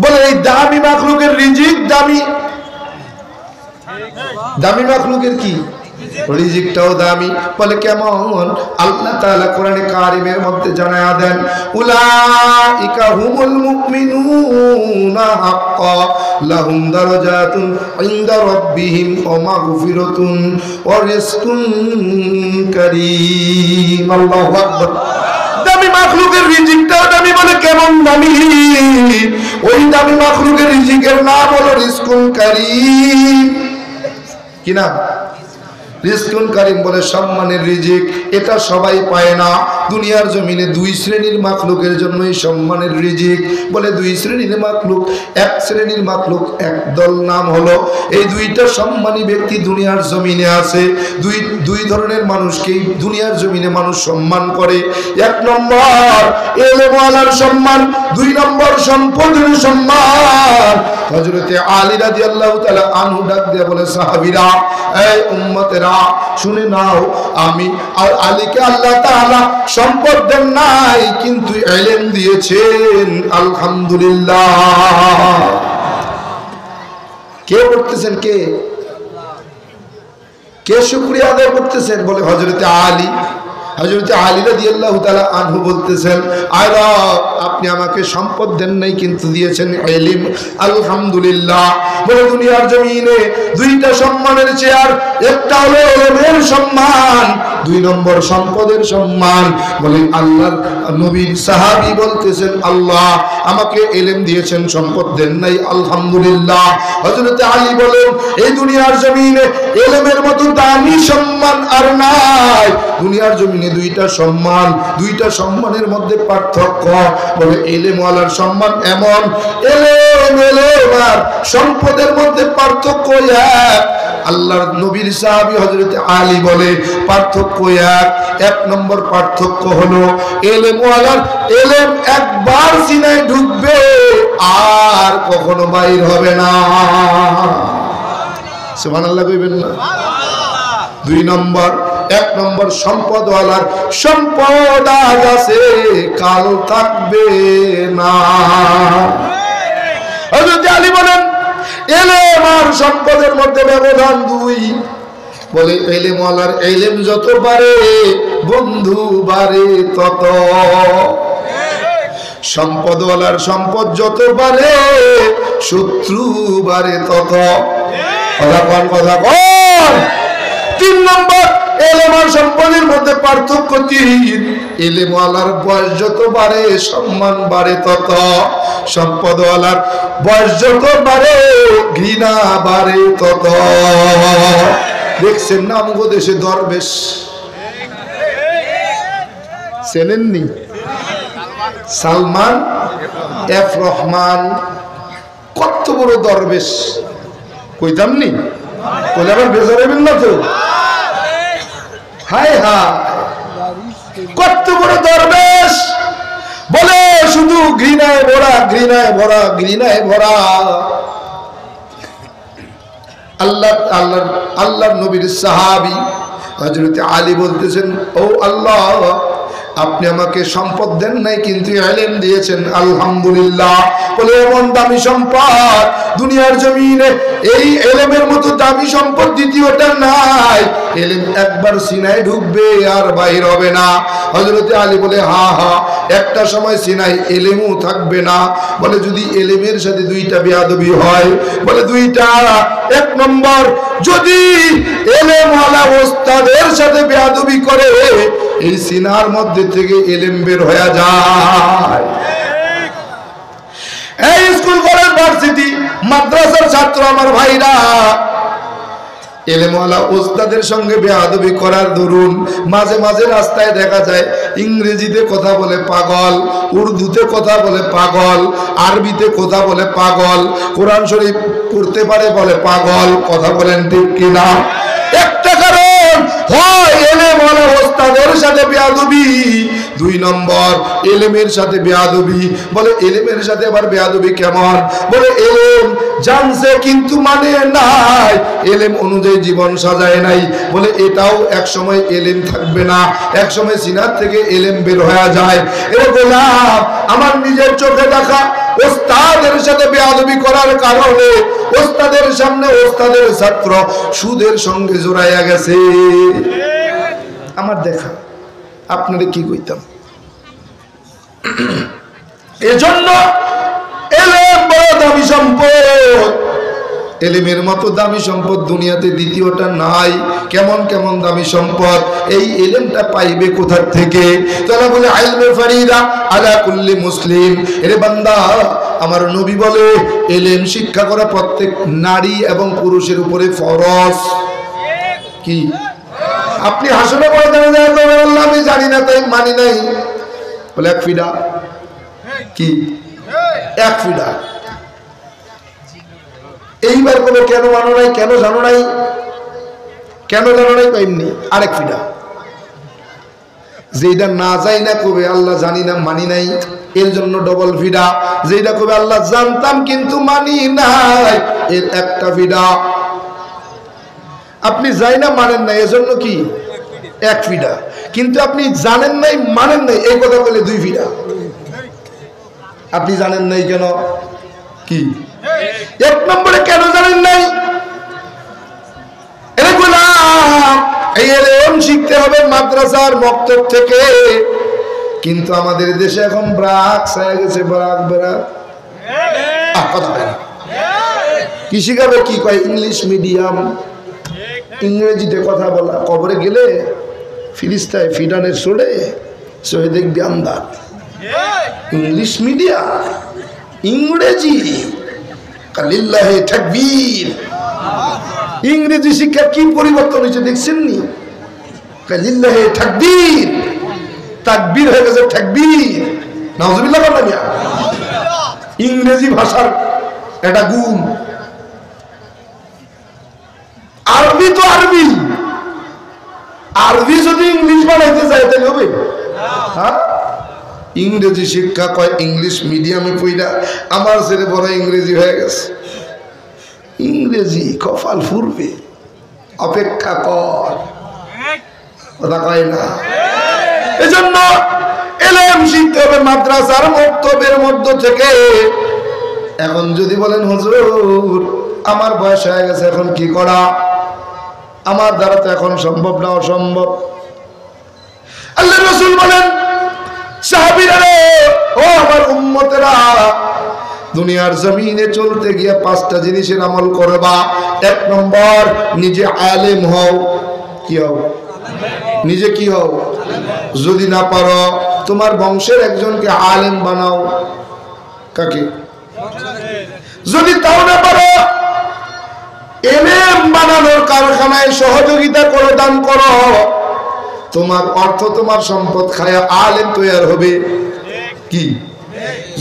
বলে এই দামি মাখলুকের রিজিক দামি। দামি মাখলুকের কি? রিজিকটাও দামি। বলে কেমন? আল্লাহ তাআলা কোরআনে কারিমের মধ্যে জানায়া দেন, উলাইকা হুমুল মুমিনুনা হাক্কা লাহুম দারাজাতুন ইনদা রাব্বিহিম ওয়া মাগফিরাতুন ওয়া রিজকুন কারীম। আল্লাহু আকবার। দামি মাখলুকের রিজিকটাও দামি। বলে কেমন দামি? ওই দামি মাখলুকের রিজিকের নাম হলো রিজকুন কারীম। কি নাম? রিজকুন কারীম। বলে সম্মানের রিজিক। এটা সবাই পায় না। দুনিয়ার জমিনে দুই শ্রেণীর মাখলুকের জন্যই সম্মানের রিজিক। বলে দুই শ্রেণীর মাখলুক। এক শ্রেণীর মাখলুক একদল, নাম হলো, এই দুইটা সম্মানী ব্যক্তি দুনিয়ার জমিনে আছে। দুই ধরনের মানুষকেই দুনিয়ার জমিনে মানুষ সম্মান করে। এক নম্বর ইলমওয়ালার সম্মান, দুই নম্বর সম্পদের সম্মান। হযরতে আলী রাদিয়াল্লাহু তাআলা আনহু ডাক দিয়ে বলে, সাহাবীরা, এই উম্মতেরা শুনে নাও, আমি আর আলীকে আল্লাহ তাআলা সম্পদ দেন নাই, কিন্তু ইলম দিয়েছেন। আলহামদুলিল্লাহ। কে করতেছেন? কে শুকরিয়া আদায় করতেছেন? বলে হযরতে আলী। হযরতে আলী রাদিয়াল্লাহু তাআলা আনহু বলতেছেন, আয় রব, আপনি আমাকে সম্পদ দেন নাই, কিন্তু দিয়েছেন ইলম। আলহামদুলিল্লাহ। বলে দুনিয়ার জমিনে দুইটা সম্মানের চেয়ার, একটা হলো ইলমের সম্মান, দুই নম্বর সম্পদের সম্মান। বলে আল্লাহর নবীর সাহাবী বলতেছেন, আল্লাহ আমাকে ইলম দিয়েছেন, সম্পদ দেন নাই, আলহামদুলিল্লাহ। হযরতে আলী বলেন, এই দুনিয়ার জমিনে ইলমের মতো দামি সম্মান আর নাই। দুনিয়ার জমিনে দুইটা সম্মান, দুইটা সম্মানের মধ্যে পার্থক্য। বলে ইলমওয়ালার সম্মান এমন, ইলম আর সম্পদের মধ্যে পার্থক্য এক। আল্লাহর নবীর সাহাবী হযরতে আলী বলে, পার্থক্য এক। এক নম্বর পার্থক্য হলো ইলমওয়ালার ইলম একবার সিনায় ঢুকবে আর কখনো বাইর হবে না। সুবহানাল্লাহ কইবেন না? দুই নম্বর, এক নম্বর সম্পদওয়ালার সম্পদ আজ আছে, কাল থাকবে না। হযরত আলী বলেন, ইলম আর সম্পদের মধ্যে ব্যবধান দুই। বলে ইলমওয়ালার ইলম যত বাড়ে, বন্ধু বাড়ে তত। সম্পদওয়ালার সম্পদ যত বাড়ে, শত্রু বাড়ে তত। কথা কন। তিন নম্বর, ইলম আর সম্পদের মধ্যে পার্থক্য তিন। ইলমওয়ালার বয়স যত বাড়ে, সম্মান বাড়ে তত। সম্পদওয়ালার বয়স যত বাড়ে, ঘৃণা বাড়ে তত। দেখছেন না আমগো দেশে দরবেশ? চেনেননি? সালমান এফ রহমান কত বড় দরবেশ, কইতাম নি? কইলে আবার বেজার হইবেন না তো? হায় হায়, কত বড় দরবেশ! বলে শুধু ঘৃণায় ভরা, ঘৃণায় ভরা, ঘৃণায় ভরা। আল্লাহর নবীর সাহাবী হযরত আলী বলতেছেন, ও আল্লাহ, আপনি আমাকে সম্পদ দেন নাই, কিন্তু ইলম দিয়েছেন, আলহামদুলিল্লাহ। বলে এমন দামি সম্পদ দুনিয়ার জমিনে, এই ইলমের মতো দামি সম্পদ দ্বিতীয়টা নাই। ইলম একবার সিনায় ঢুকবে আর বাইর হবে না। হযরত আলী বলে, হা হা, একটা সময় সিনায় ইলমও থাকবে না। বলে যদি ইলমের সাথে দুইটা বেয়াদবি হয়, বলে দুইটা। এক নম্বর, যদি ইলমওয়ালা ওস্তাদের সাথে বেয়াদবি করে, এই সিনার মধ্যে থেকে ইলম বের হয়ে যায়। এই স্কুল কলেজ ইউনিভার্সিটি মাদ্রাসার ছাত্র আমার ভাইরা, এলেমওয়ালা ওস্তাদের সঙ্গে বেয়াদবি করার দরুন মাঝে মাঝে রাস্তায় দেখা যায় ইংরেজিতে কথা বলে পাগল, উর্দুতে কথা বলে পাগল, আরবিতে কথা বলে পাগল, কোরআন শরীফ পড়তে পারে বলে পাগল। কথা বলেন ঠিক কিনা? একটা কারণ, হয় এলেমওয়ালা ওস্তাদের সাথে বেয়াদবি, দুই নম্বর এলেমের সাথে বেয়াদবি। বলে এলেমের সাথে আবার বেয়াদবি কেমন? বলে এলেম জানছে কিন্তু মানে নাই, এলেম অনুযায়ী জীবন সাজায় নাই। বলে এটাও এক সময় এলেম থাকবে না, এক সময় সিনার থেকে এলেম বের হয়ে যায়। এ গোলাম, আমার নিজের চোখে দেখা ওস্তাদের সাথে বেয়াদবি করার কারণে ওস্তাদের সামনে ওস্তাদের ছাত্র সুদের সঙ্গে জড়াইয়া গেছে। আমার দেখা, আপনারা কি কইতাম? এজন্য এলেম বড় দামি সম্পদ, এলেমের মতো দামি সম্পদ দুনিয়াতে দ্বিতীয়টা নাই। কেমন কেমন দামি সম্পদ? এই এলেমটা পাইবে কোথা থেকে? তারা বলে ইলমে ফরিদা আলা কুল্লি মুসলিম। এরে বান্দা, আমার নবী বলে এলেম শিক্ষা করা প্রত্যেক নারী এবং পুরুষের উপরে ফরজ। কি আপনি হাসলে পড়ে জানেন? আমি জানি না, তাই মানি নাই। বলে এক ফিডা। কি এক ফিডা? এইবার বলে কেন মানো নাই? কেন জানো নাই? কেন জানো নাই? এমনি আরেক ফিডা। যেটা না যাই না কবে আল্লাহ জানি না মানি নাই, এর জন্য ডবল ফিডা। যেটা কবে আল্লাহ জানতাম কিন্তু মানি নাই, এর একটা ফিডা। আপনি যাই না মানেন না, এজন্য কি এক ফিডা। কিন্তু আপনি জানেন নাই মানেন নাই, এই কথা বলে দুই ফিডা। আপনি জানেন নাই কেন? কি এক নম্বরে কেন জানেন নাই? এই এলেম শিখতে হবে মাদ্রাসার মক্তব থেকে। কিন্তু আমাদের দেশে এখন ব্রাক ছায়া গেছে, ব্রাক ব্রাক। কথা বলে না। কি শিখাবে? কি কয় ইংলিশ মিডিয়াম, ইংরেজিতে কথা বলা। কবরে গেলে ফিরিস্তায় ফিডানের ছোড়ে শহীদ জ্ঞানদার। ইংলিশ মিডিয়াম, ইংরেজি, কালিল্লাহে তাকবীর। ইংরেজি শিক্ষা কি পরিবর্তন হয়েছে দেখছেন নি? কালিল্লাহে তাকবীর, তাকবীর হয়ে গেছে তাকবীর। নাউজুবিল্লাহ বলেন না। ইংরেজি ভাষার এটা গুণ। আরবি তো আরবি, আরবি যদি ইংলিশ বানাইতে যায় তাহলে হবে? হ্যাঁ, ইংরেজি শিক্ষা কয় ইংলিশ মিডিয়ামে পড়া আমার ছেলে বড় ইংরেজি হয়ে গেছে। ইংরেজি কপাল ফুরবে, অপেক্ষা কর। কথা কয় না? এজন্য এলেম শিখতে হবে মাদ্রাসার মক্তবের মধ্য থেকে। এখন যদি বলেন হুজুর আমার বয়স হয়ে গেছে, এখন কি করা? আমার দ্বারা তো এখন সম্ভব না, অসম্ভব। আল্লাহ রাসূল বলেন, সাহাবীরা রে, ও আমার উম্মতেরা, দুনিয়ার জমিনে চলতে গিয়ে পাঁচটা জিনিসের আমল করবা। এক নম্বর, নিজে আলেম হও। কি হও? নিজে কি হও? যদি না পারো তোমার বংশের একজনকে আলেম বানাও। কাকে? যদি তাও না পারো এলেম বানানোর কারখানায় সহযোগিতা করো, দান করো। তোমার অর্থ তোমার সম্পদ খায়া আলেম তৈরি হবে। কি?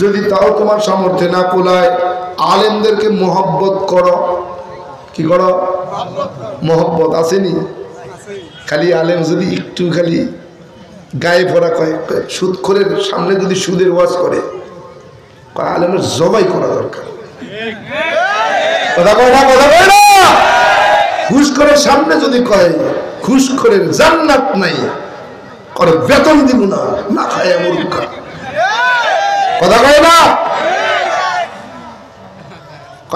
যদি তাও তোমার সামর্থ্যে না কুলায় আলেমদেরকে মহব্বত করো। কি করো? মহব্বত আসেনি? খালি আলেম যদি একটু খালি গায়ে পড়া কয়, সুদখোরের সামনে যদি সুদের ওয়াজ করে, আলেমের জবাই করা দরকার। কথা কয় না? কথা কয় না? ঘুষখোরের সামনে যদি কয় ঘুষখোরের জান্নাত নাই, করে বেতন দিব না, না খায় মূর্খ। কথা কয় না?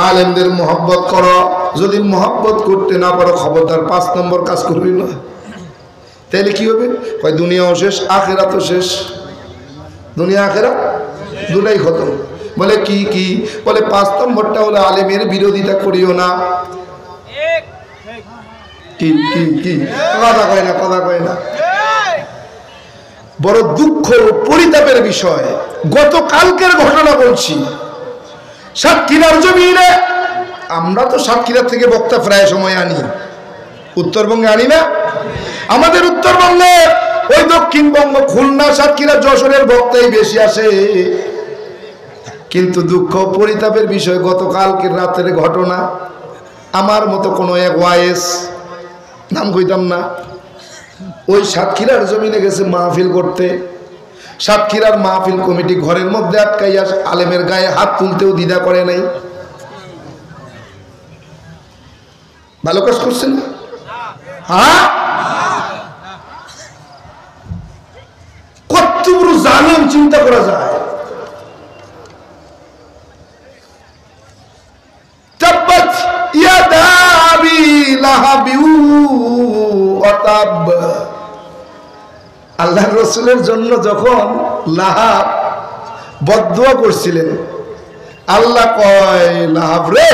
আলেমদের মহব্বত করো। যদি মহব্বত করতে না পারো খবরদার 5 নম্বর কাজ করবি না। তাহলে কি হবে? কয় দুনিয়াও শেষ, আখেরাতও শেষ। দুনিয়া আখেরাত দুটাই খতম। বলে কি কি? বলে 5 নম্বরটা হলো আলেমের বিরোধিতা করিও না। কি কি কি? কথা কয় না? কথা কয় না? বড় দুঃখ ও পরিতাপের বিষয়, গতকালকের ঘটনা বলছি। সাতক্ষীরার জমিনে, আমরা তো সাতক্ষীরা থেকে বক্তা প্রায় সময় আনি, উত্তরবঙ্গে আনি না। আমাদের উত্তরবঙ্গে ওই দক্ষিণবঙ্গ খুলনা সাতক্ষীরা যশোরের বক্তাই বেশি আসে। কিন্তু দুঃখ পরিতাপের বিষয়, গতকালকের রাতের ঘটনা, আমার মতো কোনো এক ওয়াইস, নাম কইতাম না, ওই সাতক্ষীরার জমিনে গেছে মাহফিল করতে। সাতক্ষীরার মাহফিল কমিটি ঘরের মধ্যে আটকাইয়া আলেমের গায়ে হাত তুলতেও দ্বিধা করে নাই। ভালো কাজ করছেন? হ্যাঁ, কত বড় জালেম চিন্তা করা যায়। তাব্বাত ইয়াদা আবি লাহাবিউ ওয়া তাব। আল্লাহর রাসূলের জন্য যখন লাহাব বদদুয়া করছিলেন, আল্লাহ কয়, লাহাব রে,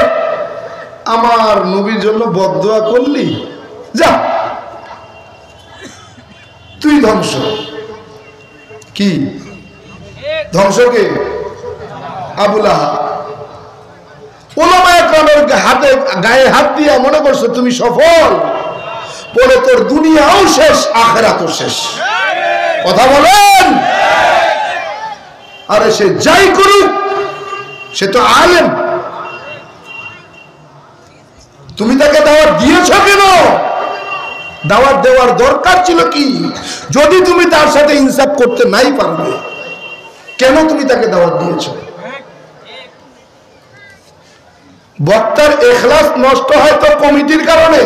আমার নবীর জন্য বদদুয়া করলি, যা তুই ধ্বংস। কি ধ্বংস? কে? আবু লাহাব। ওলামায়ে কেরামের হাতে গায়ে হাত দিয়ে মনে করছো তুমি সফল, পরে তোর দুনিয়াও শেষ, আখিরাতও শেষ। কথা বলেন। আরে সে যাই করুক, সে তো আলেম। তুমি তাকে দাওয়াত দিয়েছ কেন? দাওয়াত দেওয়ার দরকার ছিল কি? যদি তুমি তার সাথে ইনসাফ করতে নাই পারবে, কেন তুমি তাকে দাওয়াত দিয়েছ? বক্তার ইখলাস নষ্ট হয় তো কমিটির কারণে।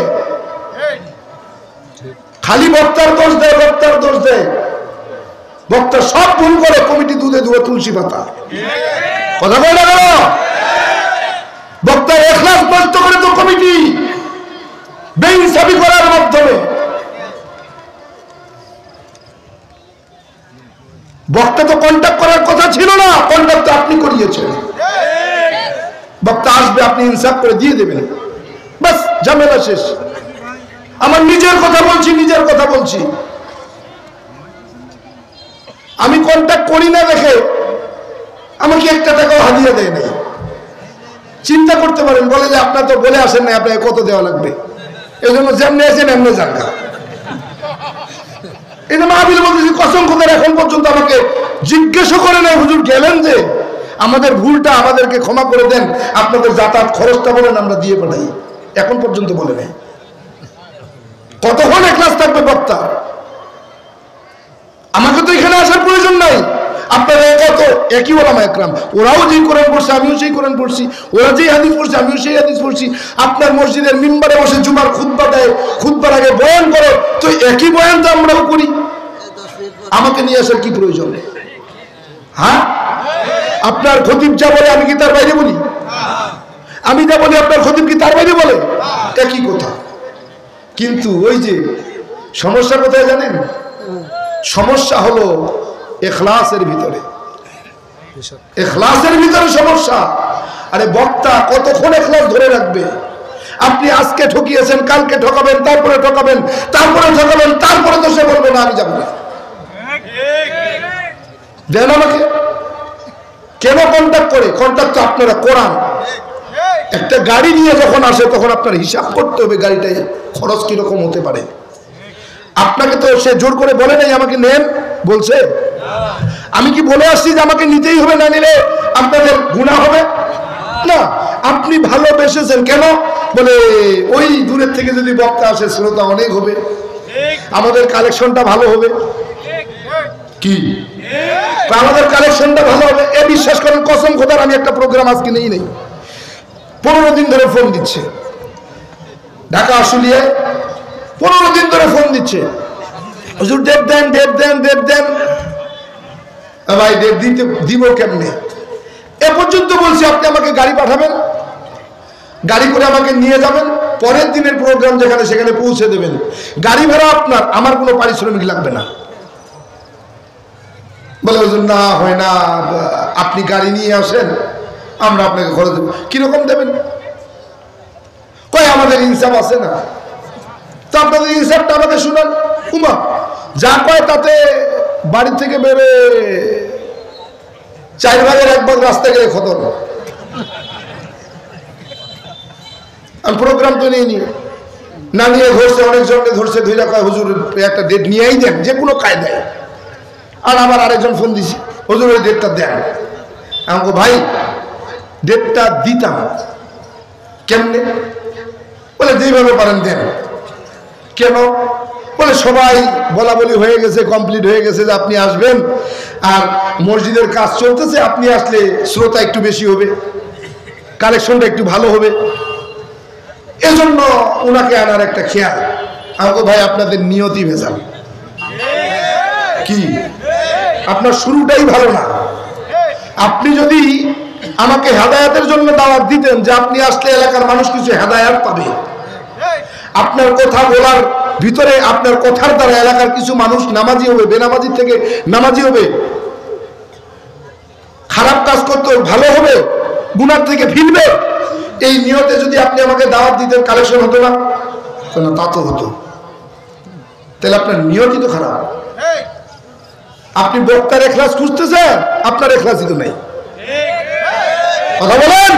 খালি বক্তার দোষ দেয়, বক্তার দোষ দেয়। বক্তা সব ভুল করে, কমিটি দুধে দুধে তুলসী পাতা। কথা বলে গেল। বক্তার ইখলাস নষ্ট করে তো কমিটি বেইনসাফি করার মাধ্যমে। বক্তা তো কন্ট্যাক্ট করার কথা ছিল না, কন্ট্যাক্ট তো আপনি করিয়েছেন। বক্তা আসবে, আপনি ইনসাফ করে দিয়ে দেবেন, বাস ঝামেলা শেষ। আমার নিজের কথা বলছি, নিজের কথা বলছি। আমি কন্ট্যাক্ট করি না দেখে আমাকে 1 টাকাও হাদিয়া দেয় নাই। চিন্তা করতে পারেন, বলে যে আপনার তো বলে আসেন না, আপনাকে কত দেওয়া লাগবে, এই জন্য যেমনি আছেন এমনি জায়গা। এই জন্য মাহফিল বলতেছি, কসম খোদার এখন পর্যন্ত আমাকে জিজ্ঞেসও করে নাই, হুজুর গেলেন যে আমাদের ভুলটা আমাদেরকে ক্ষমা করে দেন, আপনাদের যাতায়াত খরচটা বলেন আমরা দিয়ে পাঠাই, এখন পর্যন্ত বলে নাই। কতক্ষণ ইখলাস থাকবে বক্তা? আমাকে তো এখানে আসার প্রয়োজন নাই। আপনারা কত একই ওলামায়ে কেরাম, ওরাও যেই কোরআন পড়ছে আমিও সেই কোরআন পড়ছি, ওরা যেই হাদিস পড়ছে আমিও সেই হাদিস পড়ছি। আপনার মসজিদের মিম্বারে বসে জুমার খুতবা দেয়, খুতবার আগে বয়ান করে, তো একই বয়ান তো আমরাও করি। আমাকে নিয়ে আসার কি প্রয়োজন? হ্যাঁ, আপনার খতিব যা বলে আমি কি তার বাইরে বলি? আমি যা বলি আপনার খতিব কি তার বাইরে বলে? একই কথা। কিন্তু ওই যে সমস্যা কোথায় জানেন? সমস্যা হলো ইখলাসের ভিতরে। ইখলাসের ভিতরে সমস্যা। আরে বক্তা কতক্ষণ ইখলাস ধরে রাখবে? আপনি আজকে ঠকিয়েছেন, কালকে ঠকাবেন, তারপরে ঠকাবেন, তারপরে ঠকাবেন, তারপরে তো সে বলবে না আমি যাব না। দেন আমাকে কেন কন্ট্যাক্ট করে? কন্ট্যাক্ট তো আপনারা করান। একটা গাড়ি নিয়ে যখন আসে তখন আপনার হিসাব করতে হবে গাড়িটায় খরচ কিরকম হতে পারে। আপনাকে তো সে জোর করে বলে নাই আমাকে নেন, বলছে? আমি কি বলে আসছি যে আমাকে নিতেই হবে, না নিলে আপনাদের গুনাহ হবে? না, আপনি ভালোবেসেছেন কেন? বলে ওই দূরের থেকে যদি বক্তা আসে শ্রোতা অনেক হবে, আমাদের কালেকশনটা ভালো হবে। কি আমাদের কালেকশনটা ভালো হবে? এ বিশ্বাস করেন, কসম খোদার আমি একটা প্রোগ্রাম আজকে নেই 15 দিন ধরে ফোন দিচ্ছে, ঢাকা আশুলিয়ায় 15 দিন ধরে ফোন দিচ্ছে, হুজুর ডেট দেন, ডেট দেন, ডেট দেন। ভাই ডেট দিতে দিব কেমনে? এ পর্যন্ত বলছি আপনি আমাকে গাড়ি পাঠাবেন, গাড়ি করে আমাকে নিয়ে যাবেন, পরের দিনের প্রোগ্রাম যেখানে সেখানে পৌঁছে দেবেন, গাড়ি ভাড়া আপনার, আমার কোনো পারিশ্রমিক লাগবে না। বলে হুজুর না হয় না, আপনি গাড়ি নিয়ে আসেন, আমরা আপনাকে খরচ দেব। কিরকম দেবেন? কয় আমাদের ইনসাফ আছে না। তো আপনাদের ইনসাফটা আমাকে শুনান। উমা যা কয় তাতে বাড়ি থেকে বেরোয় 4 ভাগের 1 ভাগ রাস্তা গেলে খতম। আমি প্রোগ্রাম তো নিইনি, না নিয়ে ধরছে, অনেকজনকে ধরছে, ধরে কয় হুজুর একটা ডেট নিয়েই দেন যে কোনো কায়দায়। আর আবার আরেকজন ফোন দিছি, হুজুর ওই ডেটটা দেন। আমাকে ভাই ডেটটা দিতাম, কেমনে? বলে যেইভাবে পারেন দেন। কেন? বলে সবাই বলা বলি হয়ে গেছে, কমপ্লিট হয়ে গেছে যে আপনি আসবেন, আর মসজিদের কাজ চলতেছে, আপনি আসলে শ্রোতা একটু বেশি হবে, কালেকশনটা একটু ভালো হবে, এজন্য ওনাকে আনার একটা খেয়াল। আমাকে ভাই আপনাদের নিয়তি ভেজাল, কি আপনার শুরুটাই ভালো না। আপনি যদি আমাকে হেদায়েতের জন্য দাওয়াত দিতেন যে আপনি আসলে এলাকার মানুষ কিছু হেদায়েত পাবে, আপনার কথা বলার ভিতরে, আপনার কথার দ্বারা এলাকার কিছু মানুষ নামাজি হবে, বেনামাজির থেকে নামাজি হবে, খারাপ কাজ করতে ভালো হবে, গুনাহ থেকে ফিরবে, এই নিয়তে যদি আপনি আমাকে দাওয়াত দিতেন, কালেকশন হতো না? তা তো হতো। তাহলে আপনার নিয়তই তো খারাপ। আপনি বক্তার ইখলাস খুঁজতেছেন, আপনার ইখলাসই তো নাই। কথা বলেন।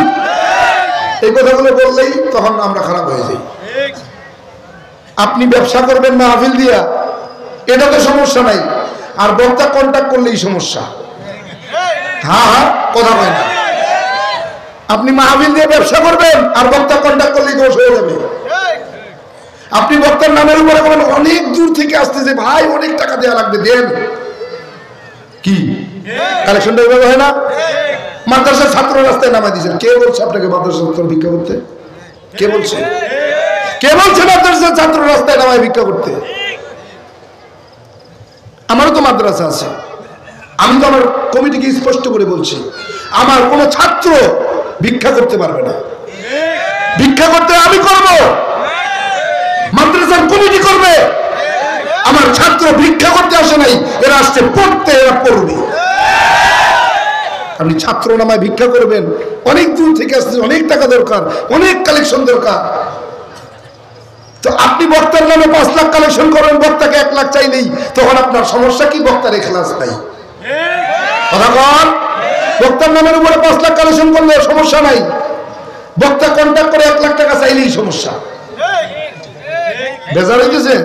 এই কথাগুলো বললেই তখন আমরা খারাপ হয়ে যাই। আপনি ব্যবসা করবেন মাহফিল দিয়া, এটা তো সমস্যা নাই, আর বক্তা কন্ট্যাক্ট করলেই সমস্যা। হ্যাঁ হ্যাঁ, কথা বলেন। আপনি মাহফিল দিয়ে ব্যবসা করবেন আর বক্তা কন্ট্যাক্ট করলেই দোষ হয়ে যাবে। আপনি বক্তার নামের উপরে বলেন, অনেক দূর থেকে আসতেছে, ভাই অনেক টাকা দেওয়া লাগবে, দেন। কি কালেকশনটা এভাবে হয় না? মাদ্রাসার ছাত্র রাস্তায় নামাই দিয়েছেন, কে বলছে আপনাকে মাদ্রাসার ছাত্র ভিক্ষা করতে? কে বলছে? কে বলছে মাদ্রাসার ছাত্র রাস্তায় নামায় ভিক্ষা করতে? আমারও তো মাদ্রাসা আছে, আমি তো আমার কমিটিকে স্পষ্ট করে বলছি, আমার কোনো ছাত্র ভিক্ষা করতে পারবে না। ভিক্ষা করতে আমি করব, মাদ্রাসার কমিটি করবে। আমার ছাত্র ভিক্ষা করতে আসে নাই, এরা আসছে পড়তে, এরা পড়বে। আপনি ছাত্র নামায় ভিক্ষা করবেন, অনেক দূর থেকে আসছে, অনেক টাকা দরকার, অনেক কালেকশন দরকার। তো আপনি বক্তার নামে 5 লাখ কালেকশন করবেন, বক্তাকে 1 লাখ চাইলেই, তখন আপনার সমস্যা কি? বক্তার ইখলাস নাই। কথা বল। বক্তার নামের উপরে 5 লাখ কালেকশন করলে সমস্যা নাই, বক্তা কন্ট্যাক্ট করে 1 লাখ টাকা চাইলেই সমস্যা। বেজার হইতেছে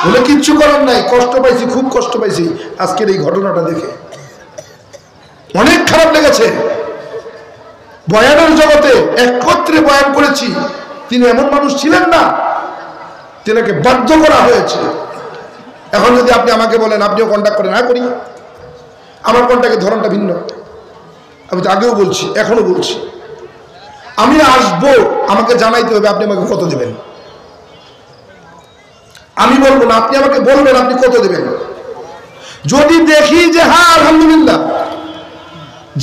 বলে কিচ্ছু করার নাই। কষ্ট পাইছি, খুব কষ্ট পাইছি আজকের এই ঘটনাটা দেখে, অনেক খারাপ লেগেছে। বয়ানের জগতে একত্রে বয়ান করেছি, তিনি এমন মানুষ ছিলেন না, তিনাকে বাধ্য করা হয়েছে। এখন যদি আপনি আমাকে বলেন আপনিও কন্ট্যাক্ট করেন, না করি, আমার কন্ট্যাক্টের ধরনটা ভিন্ন। আমি তো আগেও বলছি, এখনো বলছি, আমি আসবো, আমাকে জানাইতে হবে আপনি আমাকে কত দেবেন। আমি বলবো না, আপনি আমাকে বলবেন আপনি কত দেবেন। যদি দেখি যে হ্যাঁ আলহামদুলিল্লাহ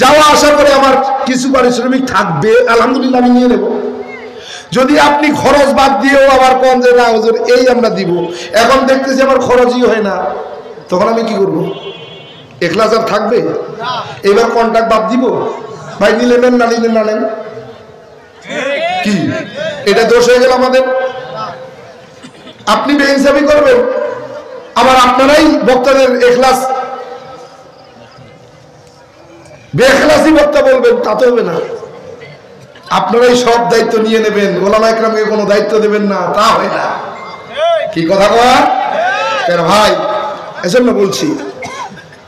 যাওয়া আসা করে আমার কিছু পারিশ্রমিক থাকবে, আলহামদুলিল্লাহ আমি নিয়ে নেব। যদি আপনি খরচ বাদ দিয়েও আবার কম যে না হুজুর এই আমরা দিব, এখন দেখতেছি আমার খরচই হয় না, তখন আমি কি করব? ইখলাস আর থাকবে? এবার কন্ট্যাক্ট বাদ দিব, ভাই নিলে নেন, না নিলে না নেন। কি এটা দোষ হয়ে গেল আমাদের? আপনি বেইনসাফি করবেন, আবার আপনারাই বক্তাদের ইখলাস বেইখলাসি বক্তা বলবেন, তা তো হবে না। আপনারাই সব দায়িত্ব নিয়ে নেবেন, ওলামা ইকরামকে কোনো দায়িত্ব দেবেন না, তা হয় না। কি কথা কয় ভাই? এজন্য বলছি,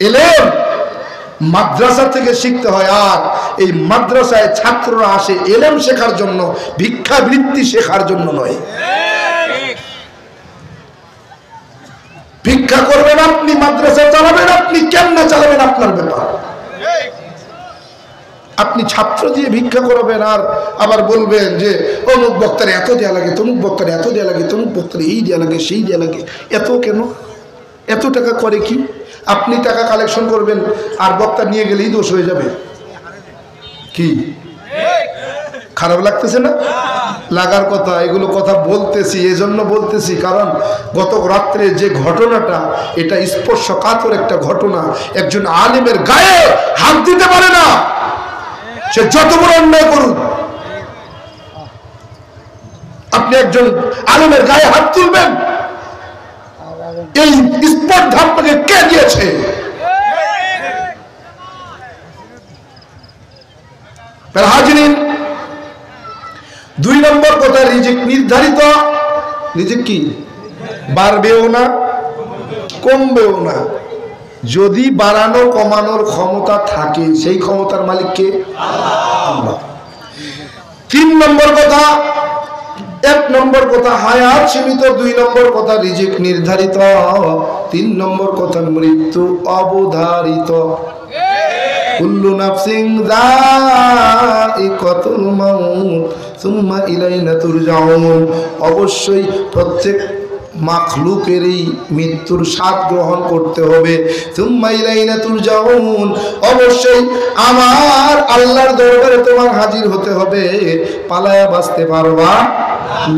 ইলম মাদ্রাসা থেকে শিখতে হয়, আর এই মাদ্রাসায় ছাত্ররা আসে ইলম শেখার জন্য, ভিক্ষাবৃত্তি শেখার জন্য নয়। ভিক্ষা করবেন আপনি, মাদ্রাসা চালাবেন আপনি, কেমনে চালাবেন আপনার ব্যাপার। আপনি ছাত্র দিয়ে ভিক্ষা করবেন আর আবার বলবেন যে অমুক বক্তার এত দেয়া লাগে, তমুক বক্তার এত দেয়া লাগে, তমুক বক্তার এই দেয়া লাগে, সেই দেয়া লাগে। এত কেন? এত টাকা করে কি? আপনি টাকা কালেকশন করবেন আর বক্তা নিয়ে গেলেই দোষ হয়ে যাবে। কি খারাপ লাগতেছে না? লাগার কথা। এগুলো কথা বলতেছি এজন্য বলতেছি, কারণ গত রাত্রে যে ঘটনাটা, এটা স্পর্শকাতর একটা ঘটনা। একজন আলেমের গায়ে হাত দিতে পারে না, সে যত বড় অন্যায় করুক। আপনি একজন আলেমের গায়ে হাত তুলবেন, এই স্পর্ধা আপনাকে কে দিয়েছে? হাজিরিন, দুই নম্বর কথা, রিজিক নির্ধারিত। রিজিক কি? বাড়বেও না, কমবেও না। যদি বাড়ানো কমানোর ক্ষমতা থাকে, সেই ক্ষমতার মালিক কে? আল্লাহ। তিন নম্বর কথা, এক নম্বর কথা হায়াত সীমিত, দুই নম্বর কথা রিজিক নির্ধারিত, তিন নম্বর কথা মৃত্যু অবধারিত। কুল্লু নাফসিন যায়িকাতুল মাউত সুম্মা ইলাইনা তুরজাউন। অবশ্যই প্রত্যেক মাখলুকেরই মৃত্যুর স্বাদ গ্রহণ করতে হবে। সুম্মা ইলাইনা তুরজাউন, অবশ্যই আমার আল্লাহর দরবারে তোমার হাজির হতে হবে। পালায়া বাঁচতে পারবা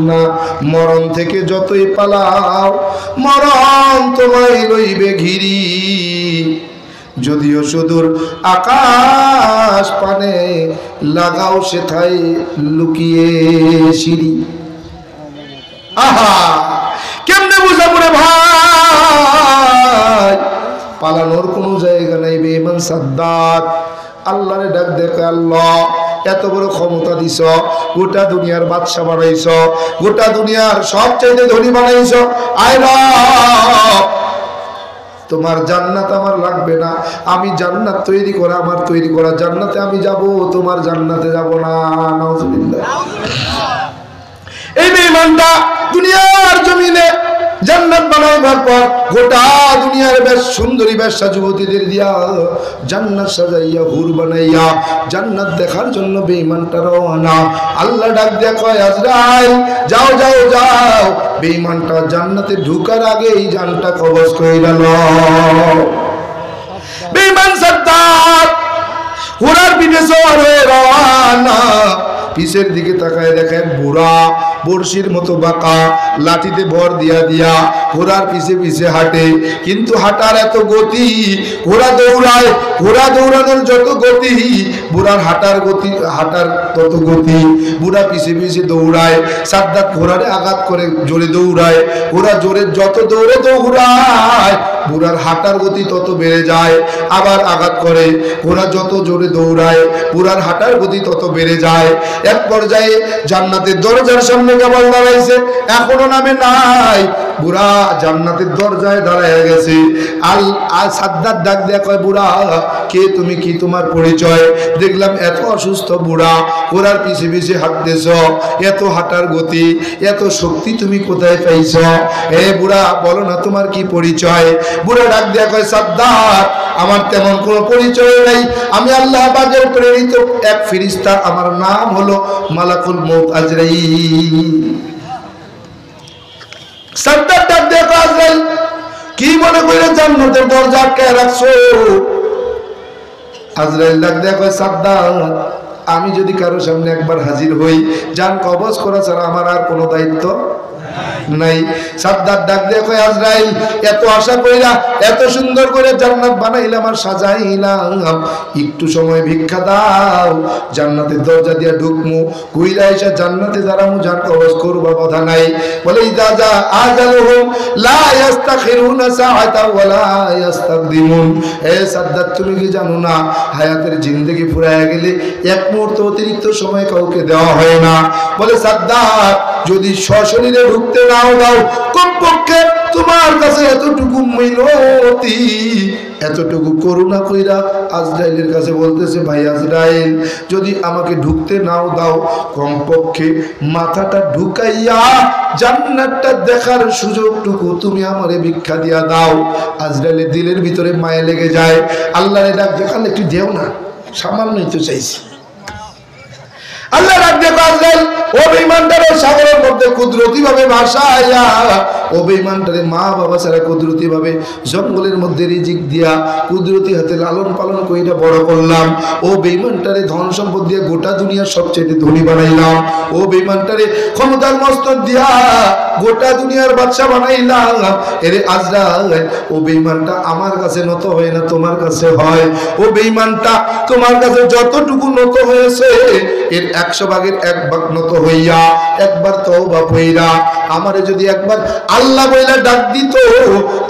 না। মরণ থেকে যতই পালাও, মরণ তোমায় লইবে ঘিরি। যদিও সুদূর আকাশ পানে, লাগাও সেথায় লুকিয়ে সিঁড়ি। আহা, কেমনে বুঝাবো রে ভাই? পালানোর কোনো জায়গা নাই। বেঈমান সাদ্দাত আল্লাহরে ডাক দেখে, আল্লাহ এত বড় ক্ষমতা দিছ, গোটা দুনিয়ার বাদশা বানাইছ, গোটা দুনিয়ার সবচেয়ে ধনী বানাইছ। আয় রব, তোমার জান্নাত আমার লাগবে না। আমি জান্নাত তৈরি করা, আমার তৈরি করা জান্নাতে আমি যাব, তোমার জান্নাতে যাব না। নাউজুবিল্লাহ। এই বেঈমানটা দুনিয়ার জমিনে জান্নাত বানাইবার পর গোটা দুনিয়ার বেশ সুন্দরী বেশ্যা যুবতীদের দিয়া জান্নাত সাজাইয়া হুর বানাইয়া জান্নাত দেখার জন্য বেঈমানটা রওনা। আল্লাহ ডাক দিয়া কয়, আজরাইল যাও যাও যাও, বেঈমানটা জান্নাতে ঢুকার আগেই জানটা কবজ কইরা লও। বেঈমান সাদ্দাত ঘোড়ার পিঠে সওয়ার হয়ে রওনা। পিছের দিকে তাকায় দেখেন বুড়া বর্ষির মতো বাঁকা, লাঠিতে ভর দিয়া দিয়া ঘোড়ার পিছে পিছে হাঁটে। কিন্তু হাঁটার এত গতি, ঘোড়া দৌড়ায়, ঘোড়া দৌড়ানোর যত গতি, বুড়ার হাঁটার গতি, হাঁটার তত গতি। বুড়া পিছে পিছে দৌড়ায়, সাদ্দাত ঘোড়ারে আঘাত করে জোরে দৌড়ায়। ঘোড়া জোরে যত দৌড়ে দৌড়ায়, বুড়ার হাঁটার গতি তত বেড়ে যায়। আবার আঘাত করে, ঘোড়া যত জোরে দৌড়ায়, বুড়ার হাঁটার গতি তত বেড়ে যায়। এক পর্যায়ে জান্নাতের দরজার সামনে কেবল দাঁড়াইছে, এখনো নামে নাই। বুড়া জান্নাতের দরজায় দাঁড়ায় গেছে। আল সাদ্দাত ডাক দেয়া কয়, বুড়া কে তুমি, কি তোমার পরিচয়? দেখলাম এত অসুস্থ বুড়া, ঘোড়ার পিছে পিছে হাঁটতেছ, এত হাঁটার গতি, এত শক্তি তুমি কোথায় পাইছ? এ বুড়া বলো না তোমার কি পরিচয়? বুড়া ডাক দেয়া কয়, সাদ্দাত আমার তেমন কোনো পরিচয় নাই, আমি আল্লাহ পাকের প্রেরিত এক ফেরেশতা, আমার নাম হলো মালাকুল মউত আজরাইল। সাদ্দাত ডাক দেয়া কয়, আজরাইল কি মনে করে জান্নাতের দরজা আটকায় রাখছো? আজরাইল ডাক দেয়া কয়, সাদ্দাত আমি যদি কারো সামনে একবার হাজির হই, জান কবজ করা ছাড়া আমার আর কোনো দায়িত্ব নাই। সাদ্দাত ডাক দিয়ে কয়, আজরাইল এত আশা কইরা এত সুন্দর করে জান্নাত বানাইলাম আর সাজাইলাম, একটু সময় ভিক্ষা দাও, জান্নাতের দরজা দিয়া ঢুকমু, কইরা এসে জান্নাতে দাঁড়ামু, জান কবজ করবা, বাধা নাই। বলে ইদা যা আজালুহুম লা ইস্তাখিরুনা সাআতা ওয়া লা ইস্তাকদিমুন। হে সাদ্দাত তুমি কি জানো না, হায়াতের জিন্দেগি ফুরায় গেলে এক মুহূর্ত অতিরিক্ত সময় কাউকে দেওয়া হয় না। বলে সাদ্দাত যদি সশরীরে ঢুকতে নাও দাও, কমপক্ষে তোমার কাছে এতটুকু মিনতি, এতটুকু করুণা কইরা আজরাইলের কাছে বলতেছে, ভাই আজরাইল যদি আমাকে ঢুকতে নাও দাও, কমপক্ষে মাথাটা ঢুকাইয়া জান্নাতটা দেখার সুযোগটুকু তুমি আমারে ভিক্ষা দিয়া দাও। আজরাইলের দিলের ভিতরে মায়া লেগে যায়, আল্লাহরে ডাক দেখালে একটু দেও না, সামান্যই তো চাইছি। আল্লাহ ডাক দেখো, আজরাইল ও বেঈমানটারে সাগরের মধ্যে কুদরতি ভাবে ভাসাইয়া, ও বেঈমানটারে মা বাবা ছাড়া কুদরতি ভাবে জঙ্গলের মধ্যে রিজিক দিয়া কুদরতি হাতে লালন পালন কইরা বড় করলাম। ও বেঈমানটারে ধন সম্পদ দিয়া গোটা দুনিয়ার সবচেয়ে ধনী বানাইলাম। ও বেঈমানটারে ক্ষমতার মস্তক দিয়া গোটা দুনিয়ার বাদশা বানাইলাম। এরে আজরাইল ও বেঈমানটা আমার কাছে নত হয় না, তোমার কাছে হয়। ও বেঈমানটা তোমার কাছে যতটুকু নত হয়েছে এর 100 ভাগের 1 ভাগ নত হইয়া একবার তওবা কইরা আমারে যদি একবার আল্লাহ বইলা ডাক দিত,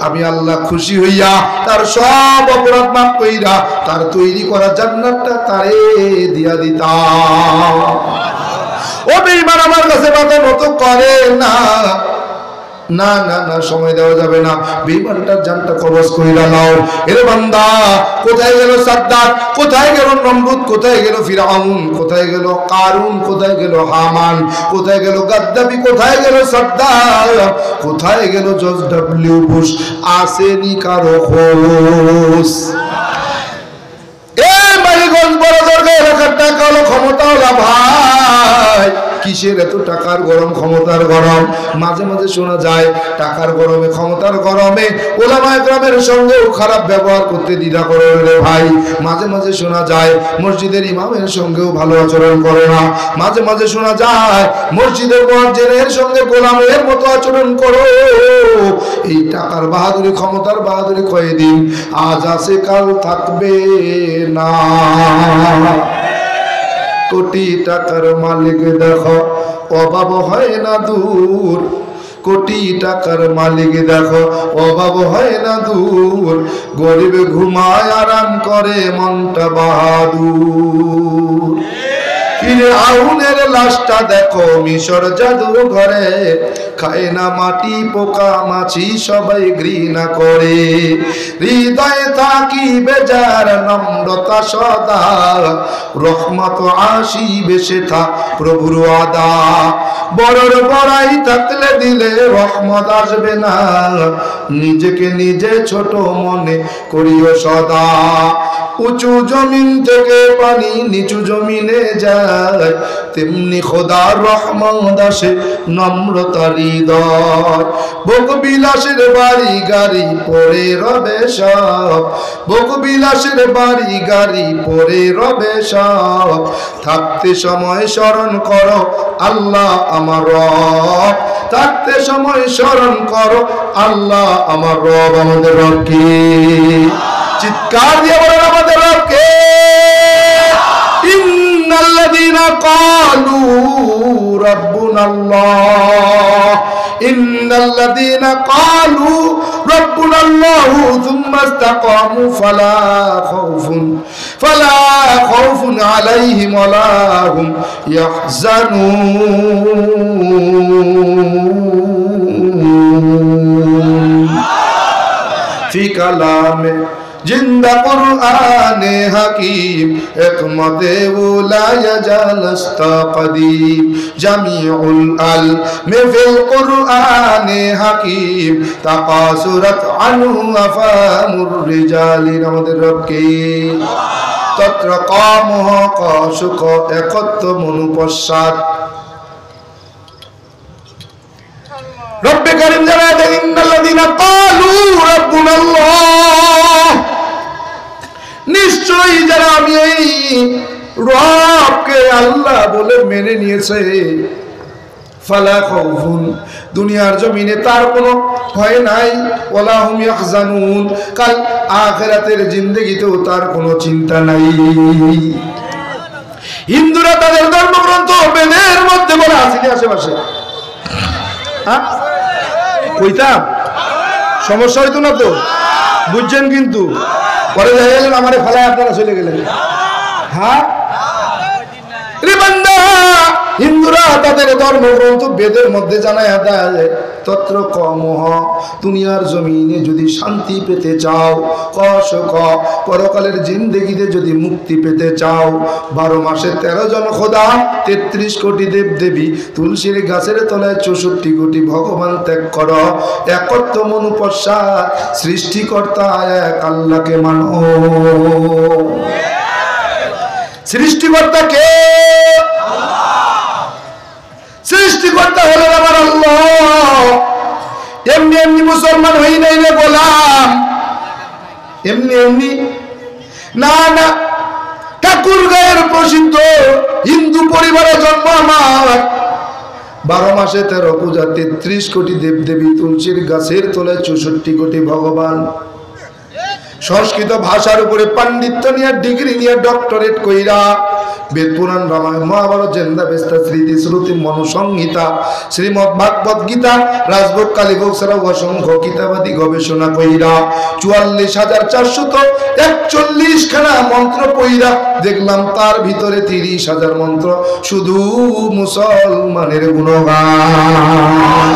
আমি আল্লাহ খুশি হইয়া তার সব অপরাধ মাফ কইরা তার তৈরি করা জান্নাতটা তারে দিয়া দিতাম। ও বেঈমান আমার কাছে মাথা নত করে না, না না না, সময় দেওয়া যাবে না, বেঈমানটার জানটা কবজ কইরা নাও। এরে বান্দা, কোথায় গেল সাদ্দাত, কোথায় গেল নমরুদ, কোথায় গেল ফিরআউন, কোথায় গেল কারুন, কোথায় গেল হামান, কোথায় গেল গাদ্দাফি, কোথায় গেল সাদ্দাত, কোথায় গেল জর্জ ডব্লিউ বুশ? আসেনি কারো হোশ। এই মানিকগঞ্জ বড় দরগা এলাকার টাকা হলো ক্ষমতা হলো ভাই, কিসের এত টাকার গরম, ক্ষমতার গরম? মাঝে মাঝে শোনা যায় টাকার গরমে, ক্ষমতার গরমে ওলামায়ে কেরামের সঙ্গেও খারাপ ব্যবহার করতে দ্বিধা করে রে ভাই। মাঝে মাঝে শোনা যায় মসজিদের ইমামের সঙ্গেও ভালো আচরণ করে না। মাঝে মাঝে শোনা যায় মসজিদের মুয়াজ্জিনের সঙ্গে গোলামের মতো আচরণ করো। এই টাকার বাহাদুরি, ক্ষমতার বাহাদুরি কয়েকদিন, আজ আছে কাল থাকবে না। কোটি টাকার মালিক দেখো অভাব হয় না দূর, কোটি টাকার মালিক দেখো অভাব হয় না দূর, গরিব ঘুমায় আরাম করে মনটা বাহাদুর। ফিরআউনের লাশটা দেখো মিশর জাদুর ঘরে, খায় না মাটি পোকা মাছি সবাই ঘৃণা করে, হৃদয়ে থাকিবে যার নম্রতা সদা, রহমত আসিবে সেথা প্রভুর আদা। বড়র বড়াই থাকলে দিলে রহমত আসবে না, নিজেকে নিজে ছোট মনে করিও সদা। উঁচু জমিন থেকে পানি নিচু জমিনে যায়, তেমনি খোদার রহমত আসে নম্রতার হৃদয়। ভোগ বিলাসের বাড়ি গাড়ি পরে রবে সব, ভোগ বিলাসের বাড়ি গাড়ি পরে রবে সব, থাকতে সময় স্মরণ করো আল্লাহ আমার রব, থাকতে সময় স্মরণ করো আল্লাহ আমার রব। আমাদের রব কে? চিৎকার দিয়ে বলেন আমাদের রব কে? ইন্নাল্লাযীনা ক্বালু রাব্বুনাল্লাহ, ইন্নাল্লাযীনা ক্বালু রাব্বুনাল্লাহু থুম্মা ইসতাকামু ফালা খাউফুন আলাইহিম ওয়ালা হুম ইয়াহজানুন। ফি কালামে জিন্দা কুরআনে হাকিম, হিকমতে উলা ইয়াজালস্তা কদিম, জামিউল আলমে ফিল কুরআনে হাকিম, তাকাসুরাত আনহু আফামুর রিজালিন। আমাদের রব কে? তত্র কামহ কাশুক একত্ব মনুপশ্চাৎ। রব্বে কারীম জানা দেন ইন্নাল্লাযীনা ক্বালু রাব্বুনাল্লাহ, নিশ্চয়ই যারা আমি এই রবকে আল্লাহ বলে মেনে নিয়েছে, ফালা খাউফুন, দুনিয়ার জমিনে তার কোনো ভয় নাই, ওয়ালা হুম ইয়াহজানুন, কাল আখিরাতের জিন্দেগিতেও তার কোনো চিন্তা নাই। হিন্দুরা তাদের ধর্মগ্রন্থ বেদের মধ্যে বলে আছে আশেপাশে, হ্যাঁ কইতাম সমস্যা হইতো না তো, বুঝছেন? কিন্তু পরে দেখা গেলেন আমারে ফেলায় আপনারা চলে গেলেন। হ্যাঁ হিন্দুরা তাদের ধর্মগ্রন্থ বেদের মধ্যে জানায় দেয়, তত্র কমহ, দুনিয়ার জমিনে যদি শান্তি পেতে চাও, কশক পরকালের জিন্দেগিতে যদি মুক্তি পেতে চাও, 12 মাসে 13 জন খোদা, 33 কোটি দেব দেবী, তুলসীর গাছের তলায় 64 কোটি ভগবান ত্যাগ কর, একত্ব মনুপশ্চাৎ, সৃষ্টিকর্তা এক আল্লাহকে মানো। সৃষ্টিকর্তা কে? সৃষ্টিকর্তা হলেন আমার আল্লাহ। এমনি এমনি মুসলমান হই নাই রে গোলাম, এমনি এমনি না না। ঠাকুর গায়ের প্রসিদ্ধ হিন্দু পরিবারে জন্ম আমার, 12 মাসে 13 পূজা, 33 কোটি দেবদেবী, তুলসীর গাছের তলায় 64 কোটি ভগবান। সংস্কৃত ভাষার উপরে পাণ্ডিত্য নিয়ে, ডিগ্রি নিয়ে, ডক্টরেট কইরা বেদ পুরাণ রামায়ণ মহাভারত জেন্দা বেস্তা স্মৃতি শ্রুতি মনুসংহিতা শ্রীমদ ভাগবত গীতা রাজভোগ কালীভোগ ছাড়াও অসংখ্য কিতাবাদি গবেষণা কইরা 44,441 খানা মন্ত্র পইরা দেখলাম তার ভিতরে 30,000 মন্ত্র শুধু মুসলমানের গুণগান।